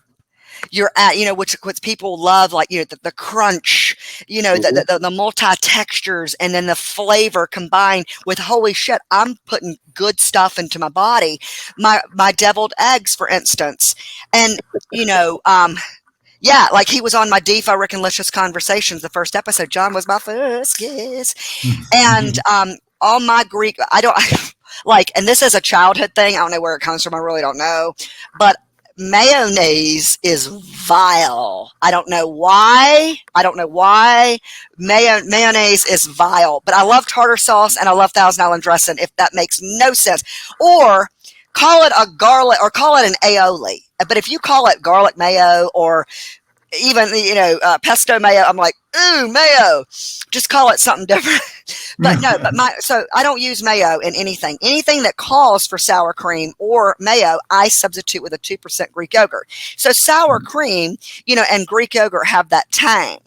You're at, which people love, like, the crunch, the multi-textures, and then the flavor combined with, holy shit, I'm putting good stuff into my body. My deviled eggs, for instance. And, yeah, like he was on my Rickin-licious Conversations. The first episode, John was my first guest. And all my Greek, and this is a childhood thing. I don't know where it comes from. I really don't know. But mayonnaise is vile. I don't know why. Mayonnaise is vile. But I love tartar sauce and I love Thousand Island dressing, if that makes no sense. Or call it a garlic, or call it an aioli. But if you call it garlic mayo, or even, pesto mayo, I'm like, ooh, mayo. Just call it something different. But no, so I don't use mayo in anything. Anything that calls for sour cream or mayo, I substitute with a 2% Greek yogurt. So sour cream, and Greek yogurt have that tang.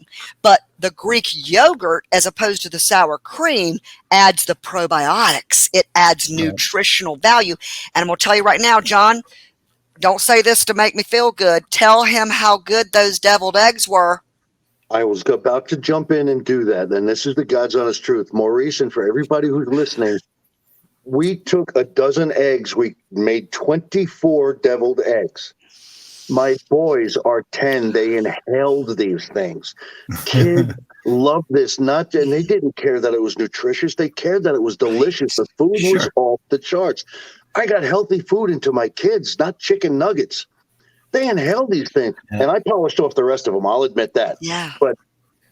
But the Greek yogurt, as opposed to the sour cream, adds the probiotics. It adds nutritional value. And I'm going to tell you right now, John, don't say this to make me feel good. Tell him how good those deviled eggs were. I was about to jump in and do that. And this is the God's honest truth. Maurice, and for everybody who's listening, We took a dozen eggs. We made 24 deviled eggs. My boys are 10. They inhaled these things. Kids love this. And they didn't care that it was nutritious. They cared that it was delicious. The food was Sure. off the charts. I got healthy food into my kids, not chicken nuggets. They inhaled these things, and I polished off the rest of them. I'll admit that. Yeah. But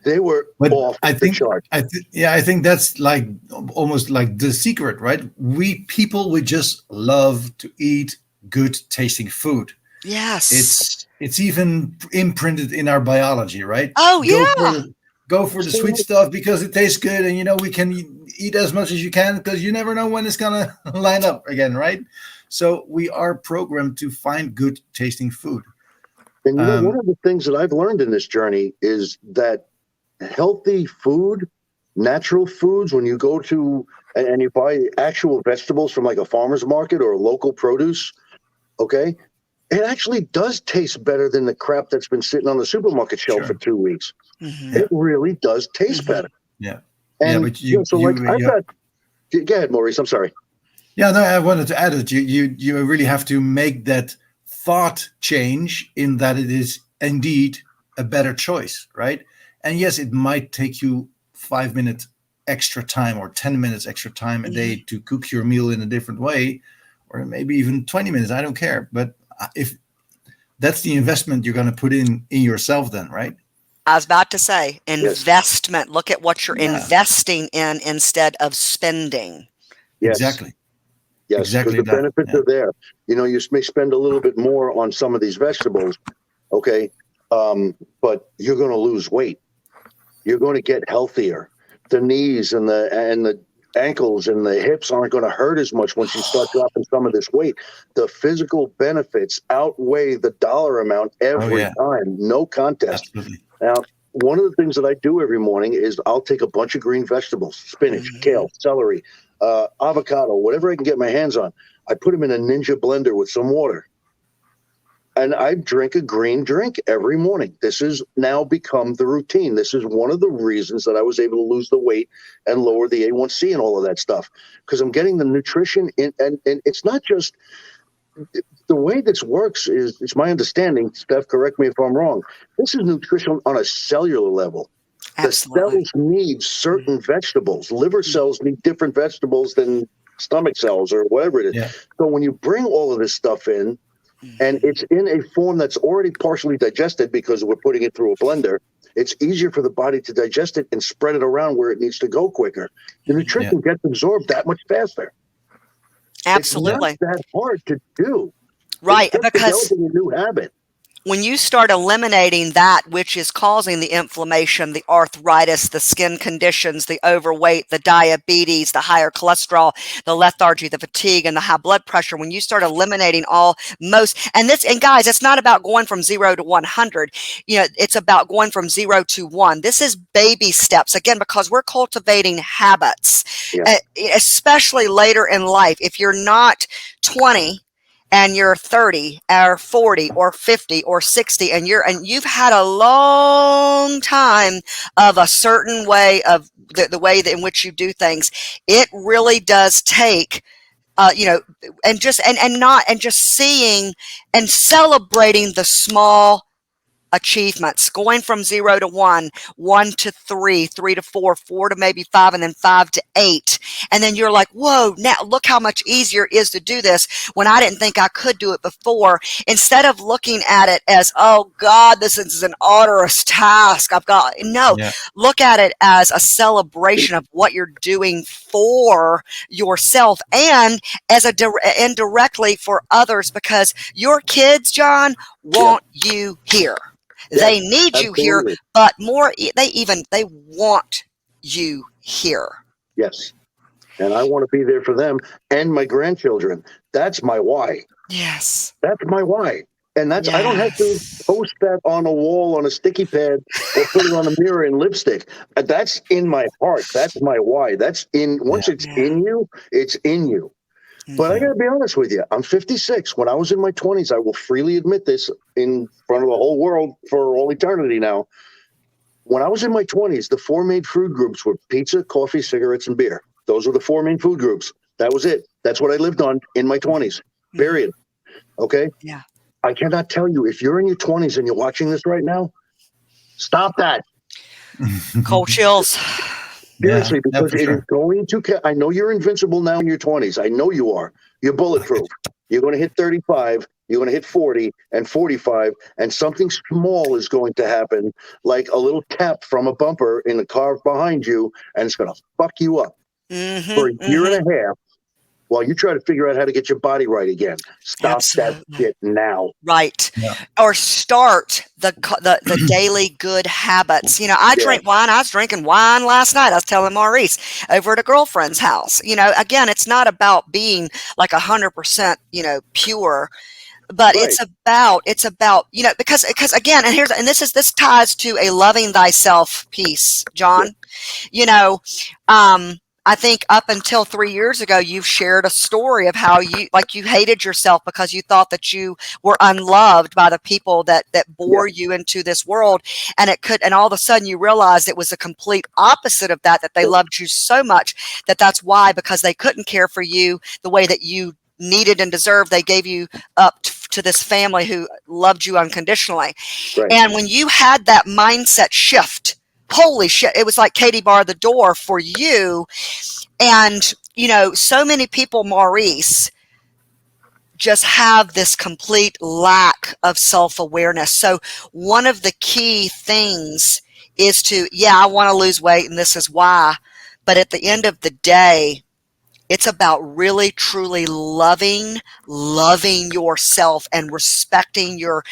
they were off the charts. I think that's like almost like the secret, right? People just love to eat good tasting food. Yes. It's even imprinted in our biology, right? Oh, yeah. Go for the sweet stuff because it tastes good, and we can eat as much as you can because you never know when it's gonna line up again, right? So we are programmed to find good tasting food. And one of the things that I've learned in this journey is that healthy food, natural foods, when you go to and you buy actual vegetables from like a farmer's market or local produce, okay, it actually does taste better than the crap that's been sitting on the supermarket shelf for 2 weeks. Mm-hmm. It really does taste better. Yeah. And but go ahead, Maurice. I'm sorry. Yeah, no, I wanted to add that you really have to make that thought change in that it is indeed a better choice, right? And yes, it might take you 5 minutes extra time or 10 minutes extra time a day to cook your meal in a different way, or maybe even 20 minutes. I don't care. But if that's the investment you're going to put in yourself then, right? I was about to say investment. Yes. Look at what you're investing in instead of spending. Yes. Exactly. Yes, exactly. Because the benefits are there. You may spend a little bit more on some of these vegetables, okay, but you're going to lose weight. You're going to get healthier. The knees and the ankles and the hips aren't going to hurt as much once you start dropping some of this weight. The physical benefits outweigh the dollar amount every time. No contest. Absolutely. Now, one of the things that I do every morning is I'll take a bunch of green vegetables, spinach, kale, celery, avocado, whatever I can get my hands on. I put them in a Ninja blender with some water. And I drink a green drink every morning. This has now become the routine. This is one of the reasons that I was able to lose the weight and lower the A1C and all of that stuff. Because I'm getting the nutrition in, and it's not just the way this works is, it's my understanding, Steph, correct me if I'm wrong, this is nutrition on a cellular level. Absolutely. The cells need certain vegetables. Liver cells need different vegetables than stomach cells or whatever it is. Yeah. So when you bring all of this stuff in, and it's in a form that's already partially digested because we're putting it through a blender, it's easier for the body to digest it and spread it around where it needs to go quicker. The nutrition gets absorbed that much faster. Absolutely. It's not that hard to do. Right, it's just because developing a new habit. When you start eliminating that which is causing the inflammation, the arthritis, the skin conditions, the overweight, the diabetes, the higher cholesterol, the lethargy, the fatigue, and the high blood pressure, when you start eliminating and guys, it's not about going from 0 to 100. It's about going from 0 to 1. This is baby steps, again, because we're cultivating habits, especially later in life. If you're not 20, and you're 30 or 40 or 50 or 60 and you've had a long time of a certain way of the way in which you do things, it really does take and just seeing and celebrating the small achievements, going from 0 to 1, 1 to 3, 3 to 4, 4 to maybe 5, and then 5 to 8. And then you're like, whoa, now look how much easier it is to do this when I didn't think I could do it before. Instead of looking at it as, oh God, this is an arduous task. Look at it as a celebration of what you're doing for yourself and indirectly for others, because your kids, John, want you here. They need you here, but they want you here. Yes. And I want to be there for them and my grandchildren. That's my why. Yes. That's my why. And I don't have to post that on a wall on a sticky pad or put it on a mirror in lipstick. That's in my heart. That's my why. Once it's in you, it's in you. But I got to be honest with you. I'm 56. When I was in my 20s, I will freely admit this in front of the whole world for all eternity now. When I was in my 20s, the 4 main food groups were pizza, coffee, cigarettes, and beer. Those were the 4 main food groups. That was it. That's what I lived on in my 20s, period. Okay? Yeah. I cannot tell you, if you're in your 20s and you're watching this right now, stop that. Cold chills. Seriously, Yeah, because for it is sure. going to, I know you're invincible now in your 20s. I know you are. You're bulletproof. You're going to hit 35. You're going to hit 40 and 45, and something small is going to happen, like a little tap from a bumper in the car behind you, and it's going to fuck you up for a year and a half while you try to figure out how to get your body right again. Stop that Absolutely. shit now. Right. Yeah. Or start the daily good habits. You know, I drink wine. I was drinking wine last night. I was telling Maurice over at a girlfriend's house. You know, again, it's not about being like 100%, you know, pure, but Right. it's about, you know, because again, and this ties to a loving thyself piece, John. You know, I think up until 3 years ago, you've shared a story of how you hated yourself because you thought that you were unloved by the people that bore you into this world. And and all of a sudden you realized it was a complete opposite of that they loved you so much that's why, because they couldn't care for you the way that you needed and deserved, they gave you up to this family who loved you unconditionally. Right. And when you had that mindset shift, holy shit, it was like Katie barred the door for you. And, you know, so many people, Maurice, just have this complete lack of self-awareness. So one of the key things is I want to lose weight and this is why. But at the end of the day, it's about really, truly loving yourself and respecting your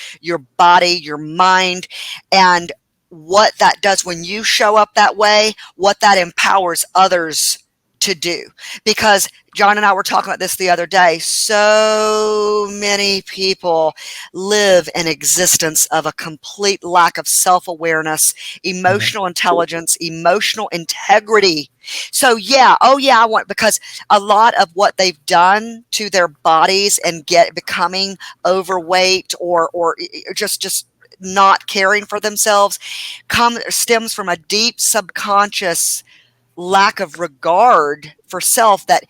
body, your mind, and what that does when you show up that way, what that empowers others to do. Because John and I were talking about this the other day. So many people live an existence of a complete lack of self-awareness, emotional intelligence, emotional integrity. So I want, because a lot of what they've done to their bodies and becoming overweight or just not caring for themselves stems from a deep subconscious lack of regard for self that,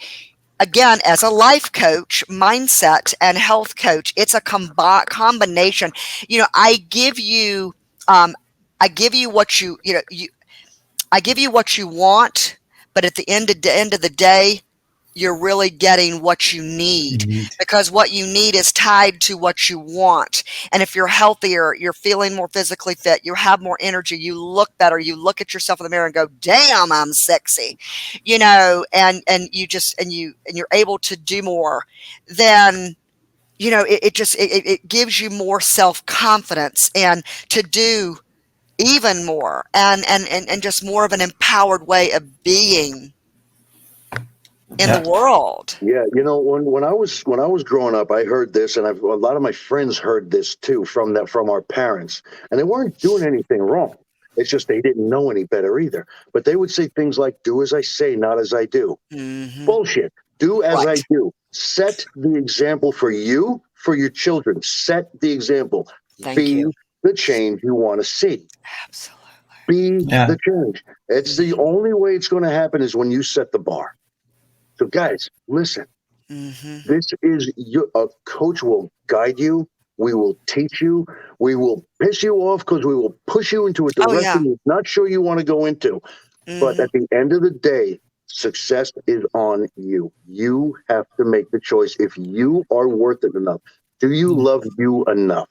again, as a life coach, mindset and health coach, it's a combination. You know, I give you what I give you what you want, but at the end of the day, you're really getting what you need, because what you need is tied to what you want. And if you're healthier, you're feeling more physically fit, you have more energy, you look better, you look at yourself in the mirror and go, damn, I'm sexy, you know, and you're able to do more, then, you know, it gives you more self-confidence and to do even more and just more of an empowered way of being in the world. Yeah, you know, when I was growing up, I heard this, and a lot of my friends heard this too from our parents, and they weren't doing anything wrong. It's just they didn't know any better either. But they would say things like, "Do as I say, not as I do." Bullshit. Do as I do. Set the example for you, for your children. Set the example. Be the change you want to see. Absolutely. Be the change. It's the only way it's going to happen is when you set the bar. So guys, listen, this is a coach will guide you. We will teach you. We will piss you off because we will push you into a direction you're not sure you want to go into. But at the end of the day, success is on you. You have to make the choice. If you are worth it enough, do you love you enough?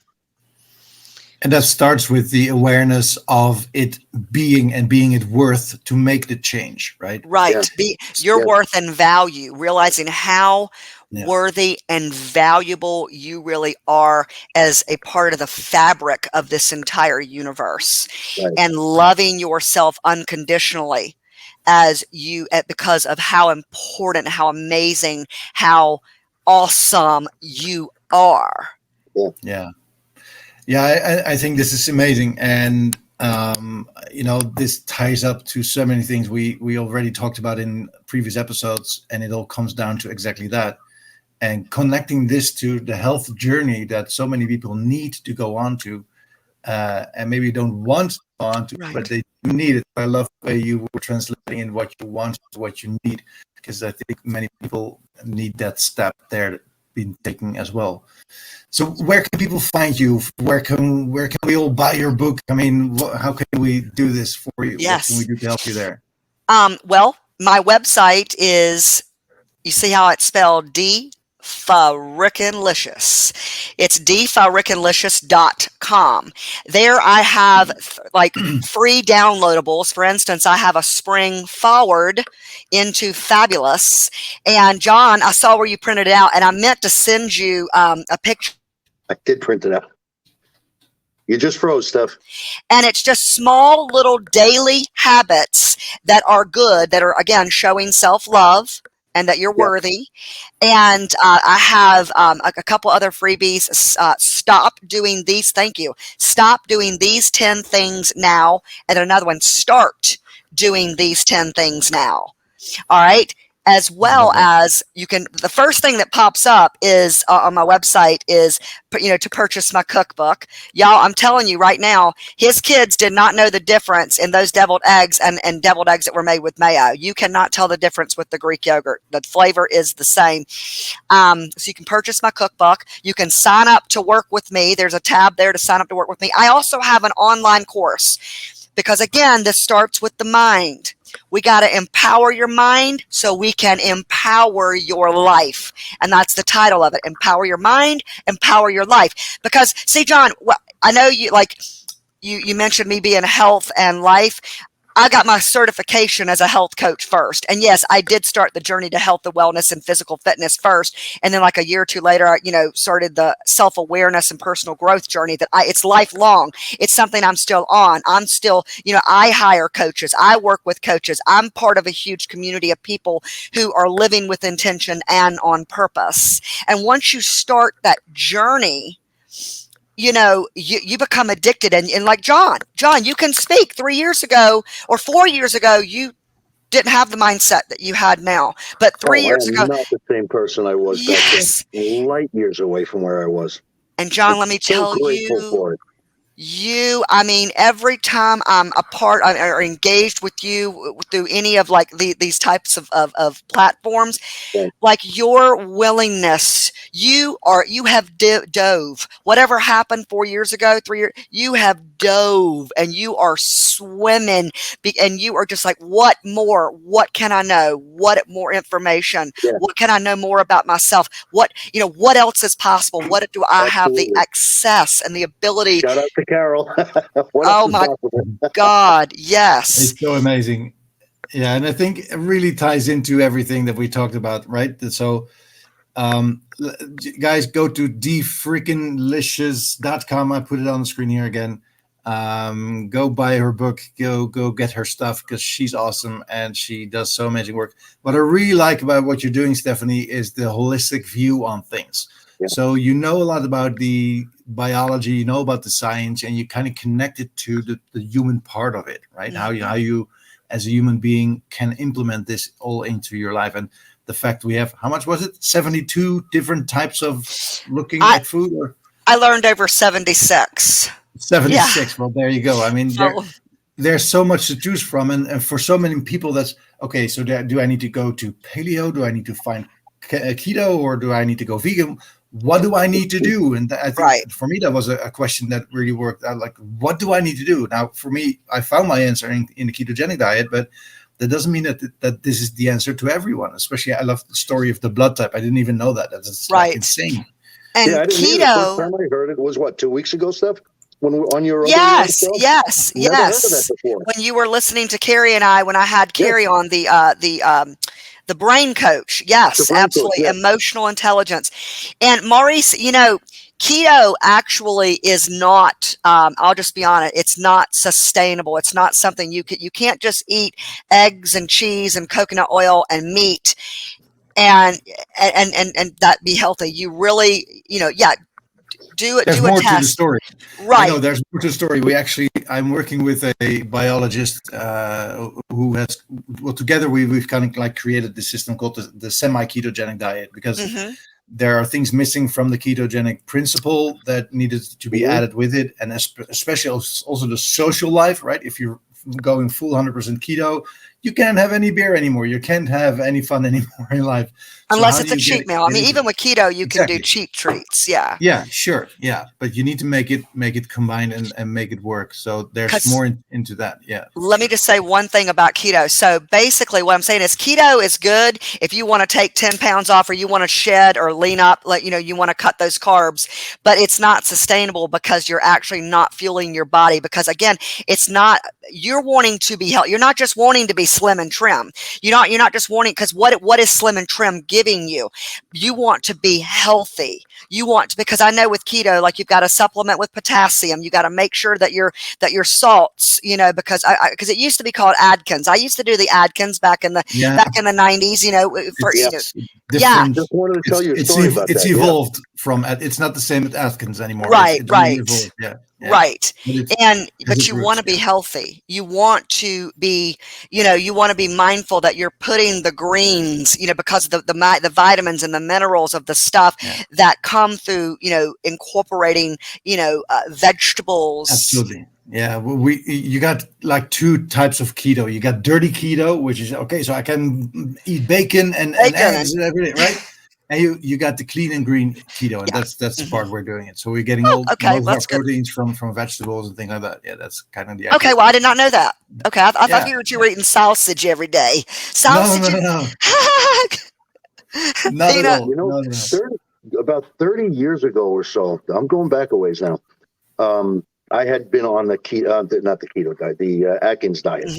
And that starts with the awareness of it being it worth to make the change, right? Right. Your worth and value, realizing how worthy and valuable you really are as a part of the fabric of this entire universe, and loving yourself unconditionally because of how important, how amazing, how awesome you are. Yeah, I think this is amazing. And, you know, this ties up to so many things we already talked about in previous episodes, and it all comes down to exactly that. And connecting this to the health journey that so many people need to go on to, and maybe don't want to, Right. but they do need it. I love the way you were translating in what you want to what you need, because I think many people need that step there being taken as well. So where can people find you? Where can we all buy your book? I mean, how can we do this for you? What can we Yes. do to help you there? Well, my website is, you see how it's spelled, D-Fa-Rickin-Licious. It's dfarickinlicious.com. There I have like free downloadables. For instance, I have a spring forward into fabulous. And John, I saw where you printed it out, and I meant to send you a picture. I did print it out. You just froze, Steph. And it's just small little daily habits that are good, that are, again, showing self-love and that you're worthy. And I have a couple other freebies. Stop doing these. Thank you. Stop doing these 10 things now. And another one, start doing these 10 things now. All right. As well as you can, the first thing that pops up is on my website is, to purchase my cookbook. Y'all, I'm telling you right now, his kids did not know the difference in those deviled eggs and deviled eggs that were made with mayo. You cannot tell the difference with the Greek yogurt. The flavor is the same. So you can purchase my cookbook. You can sign up to work with me. There's a tab there to sign up to work with me. I also have an online course, because again, this starts with the mind. We got to empower your mind so we can empower your life. And that's the title of it. Empower your mind, empower your life. Because, see, John, I know you mentioned me being health and life. I got my certification as a health coach first. And yes, I did start the journey to health and wellness and physical fitness first. And then like a year or two later, I, started the self-awareness and personal growth journey that it's lifelong. It's something I'm still on. I'm still, I hire coaches. I work with coaches. I'm part of a huge community of people who are living with intention and on purpose. And once you start that journey, you become addicted, and like John, you can speak 3 years ago or 4 years ago, you didn't have the mindset that you had now, but 3 years ago, I'm not the same person I was back then. Light years away from where I was. And John, let me tell grateful for it. Every time I'm a part or engaged with you through any of like these types of platforms, like your willingness, you have dove. Whatever happened 4 years ago, 3 years, you have dove and you are swimming, and you are just like, what more? What can I know? What more information? What can I know more about myself? What else is possible? What do I have the access and the ability? Shout out to Carol. Oh my God. Yes. It's so amazing. Yeah. And I think it really ties into everything that we talked about, right? So, guys, go to dfreakinlicious.com. I put it on the screen here again. Go buy her book, go get her stuff, because she's awesome and she does so amazing work. What I really like about what you're doing, Stephanie, is the holistic view on things. So you know a lot about the biology, you know about the science, and you kind of connect it to the human part of it, right? Mm-hmm. How you as a human being can implement this all into your life. And the fact we have, how much was it? 72 different types of looking at food? Or I learned over 76. 76. Yeah. Well, there you go. I mean, there's so much to choose from. And for so many people, that's okay. So do I need to go to paleo? Do I need to find keto, or do I need to go vegan? What do I need to do? And I think for me, that was a question that really worked out. Like, what do I need to do? Now, for me, I found my answer in the ketogenic diet, but that doesn't mean that this is the answer to everyone. Especially, I love the story of the blood type. I didn't even know that. That's like insane. And I didn't keto. The first time I heard it was 2 weeks ago, Steph? When we were on your yes. Never heard of that before. When you were listening to Carrie and I, when I had Carrie on the brain coach. Yes, absolutely. Coach, Emotional intelligence. And Maurice, keto actually is not, I'll just be honest, it's not sustainable. It's not something you can't just eat eggs and cheese and coconut oil and meat and that be healthy. You really, do it. There's more to the story. Right. No, there's more to the story. I'm working with a biologist who has, together we've kind of like created this system called the semi-ketogenic diet, because there are things missing from the ketogenic principle that needed to be added with it, and especially also the social life, right? If you're going full 100% keto, you can't have any beer anymore. You can't have any fun anymore in life. Unless it's a cheat meal. I mean, even with keto, you can do cheat treats. Yeah. Yeah, sure. Yeah. But you need to make it combined and make it work. So there's more into that. Yeah. Let me just say one thing about keto. So basically what I'm saying is keto is good if you want to take 10 pounds off, or you want to shed or lean up, like, you want to cut those carbs, but it's not sustainable because you're actually not fueling your body. Because again, it's not, you're wanting to be healthy. You're not just wanting to be slim and trim. You're not just wanting, because what is slim and trim giving you? You want to be healthy. You want to, because I know with keto, like, you've got to supplement with potassium. You got to make sure that your salts, because it used to be called Atkins. I used to do the Atkins back in the 90s, Just wanted to tell you a story about that. It's evolved from, it's not the same as Atkins anymore. Right. Really evolved. Yeah. Right. But you want to be healthy. You want to be, you want to be mindful that you're putting the greens, because of the vitamins and the minerals of the stuff that come through, incorporating, vegetables. Absolutely. Yeah. You got like two types of keto. You got dirty keto, which is okay. So I can eat bacon and eggs and everything, right? And you got the clean and green keto, and that's the part we're doing it. So we're getting most of our proteins from vegetables and things like that. Yeah, that's kind of the idea. Okay, well, I did not know that. Okay, I thought you were eating sausage every day. Sausage. No. Not at all. About 30 years ago or so, I'm going back a ways now. I had been on the keto, not the keto diet, the Atkins diet,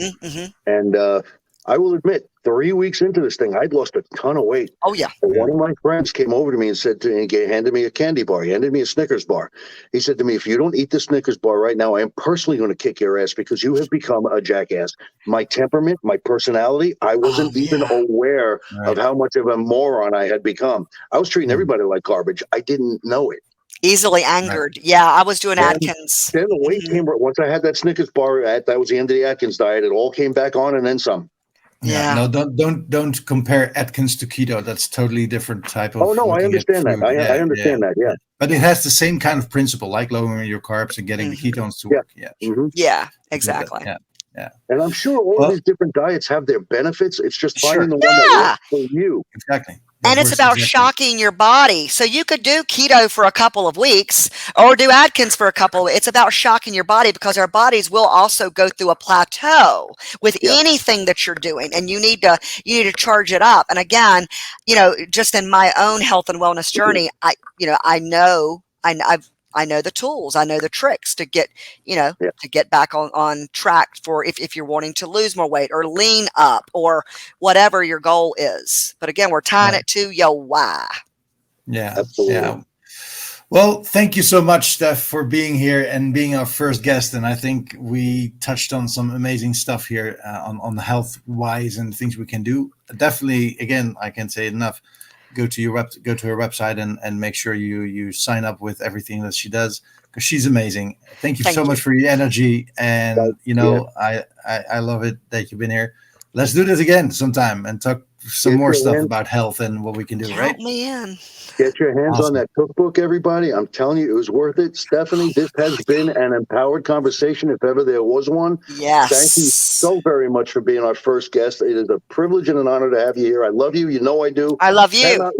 and I will admit, 3 weeks into this thing, I'd lost a ton of weight. Oh, yeah. And one of my friends came over to me and said handed me a candy bar. He handed me a Snickers bar. He said to me, if you don't eat the Snickers bar right now, I am personally going to kick your ass because you have become a jackass. My temperament, my personality, I wasn't even aware of how much of a moron I had become. I was treating everybody like garbage. I didn't know it. Easily angered. Right. Yeah, I was doing Atkins. Then the weight came, once I had that Snickers bar, that was the end of the Atkins diet. It all came back on and then some. Yeah. No, don't compare Atkins to keto. That's totally different type of. Oh no, I understand that. I understand that. Yeah. But it has the same kind of principle, like lowering your carbs and getting the ketones to work. Yeah. Yeah. Exactly. Yeah. And I'm sure all of these different diets have their benefits. It's just finding the one that works for you. Exactly. And it's about shocking your body. So you could do keto for a couple of weeks or do Atkins for a couple. It's about shocking your body, because our bodies will also go through a plateau with anything that you're doing, and you need to charge it up. And again, just in my own health and wellness journey, I know the tools, I know the tricks to get, to get back on track for if you're wanting to lose more weight or lean up or whatever your goal is. But again, we're tying it to your why. Yeah. Absolutely. Yeah. Well, thank you so much, Steph, for being here and being our first guest. And I think we touched on some amazing stuff here on the health wise and things we can do. Definitely, again, I can't say it enough. Go to her website and make sure you sign up with everything that she does, because she's amazing. Thank you so much for your energy, and I love it that you've been here. Let's do this again sometime and talk some more stuff about health and what we can do. Right? Man. Get your hands on that cookbook, everybody. I'm telling you, it was worth it. Stephanie, this has been an empowered conversation, if ever there was one. Yes. Thank you so very much for being our first guest. It is a privilege and an honor to have you here. I love you. You know I do. I love you.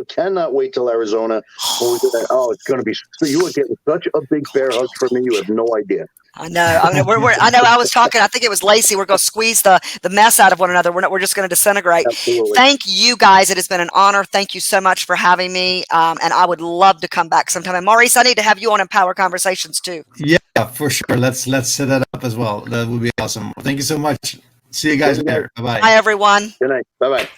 Cannot wait till Arizona. It's going to be. You are getting such a big bear hug from me. You have no idea. I know. I was talking. I think it was Lacey. We're going to squeeze the mess out of one another. We're just going to disintegrate. Absolutely. Thank you guys. It has been an honor. Thank you so much for having me. And I would love to come back sometime. And Maurice, I need to have you on Empower Conversations too. Yeah, for sure. Let's set that up as well. That would be awesome. Thank you so much. See you guys later. Bye-bye. Bye, everyone. Good night. Bye-bye.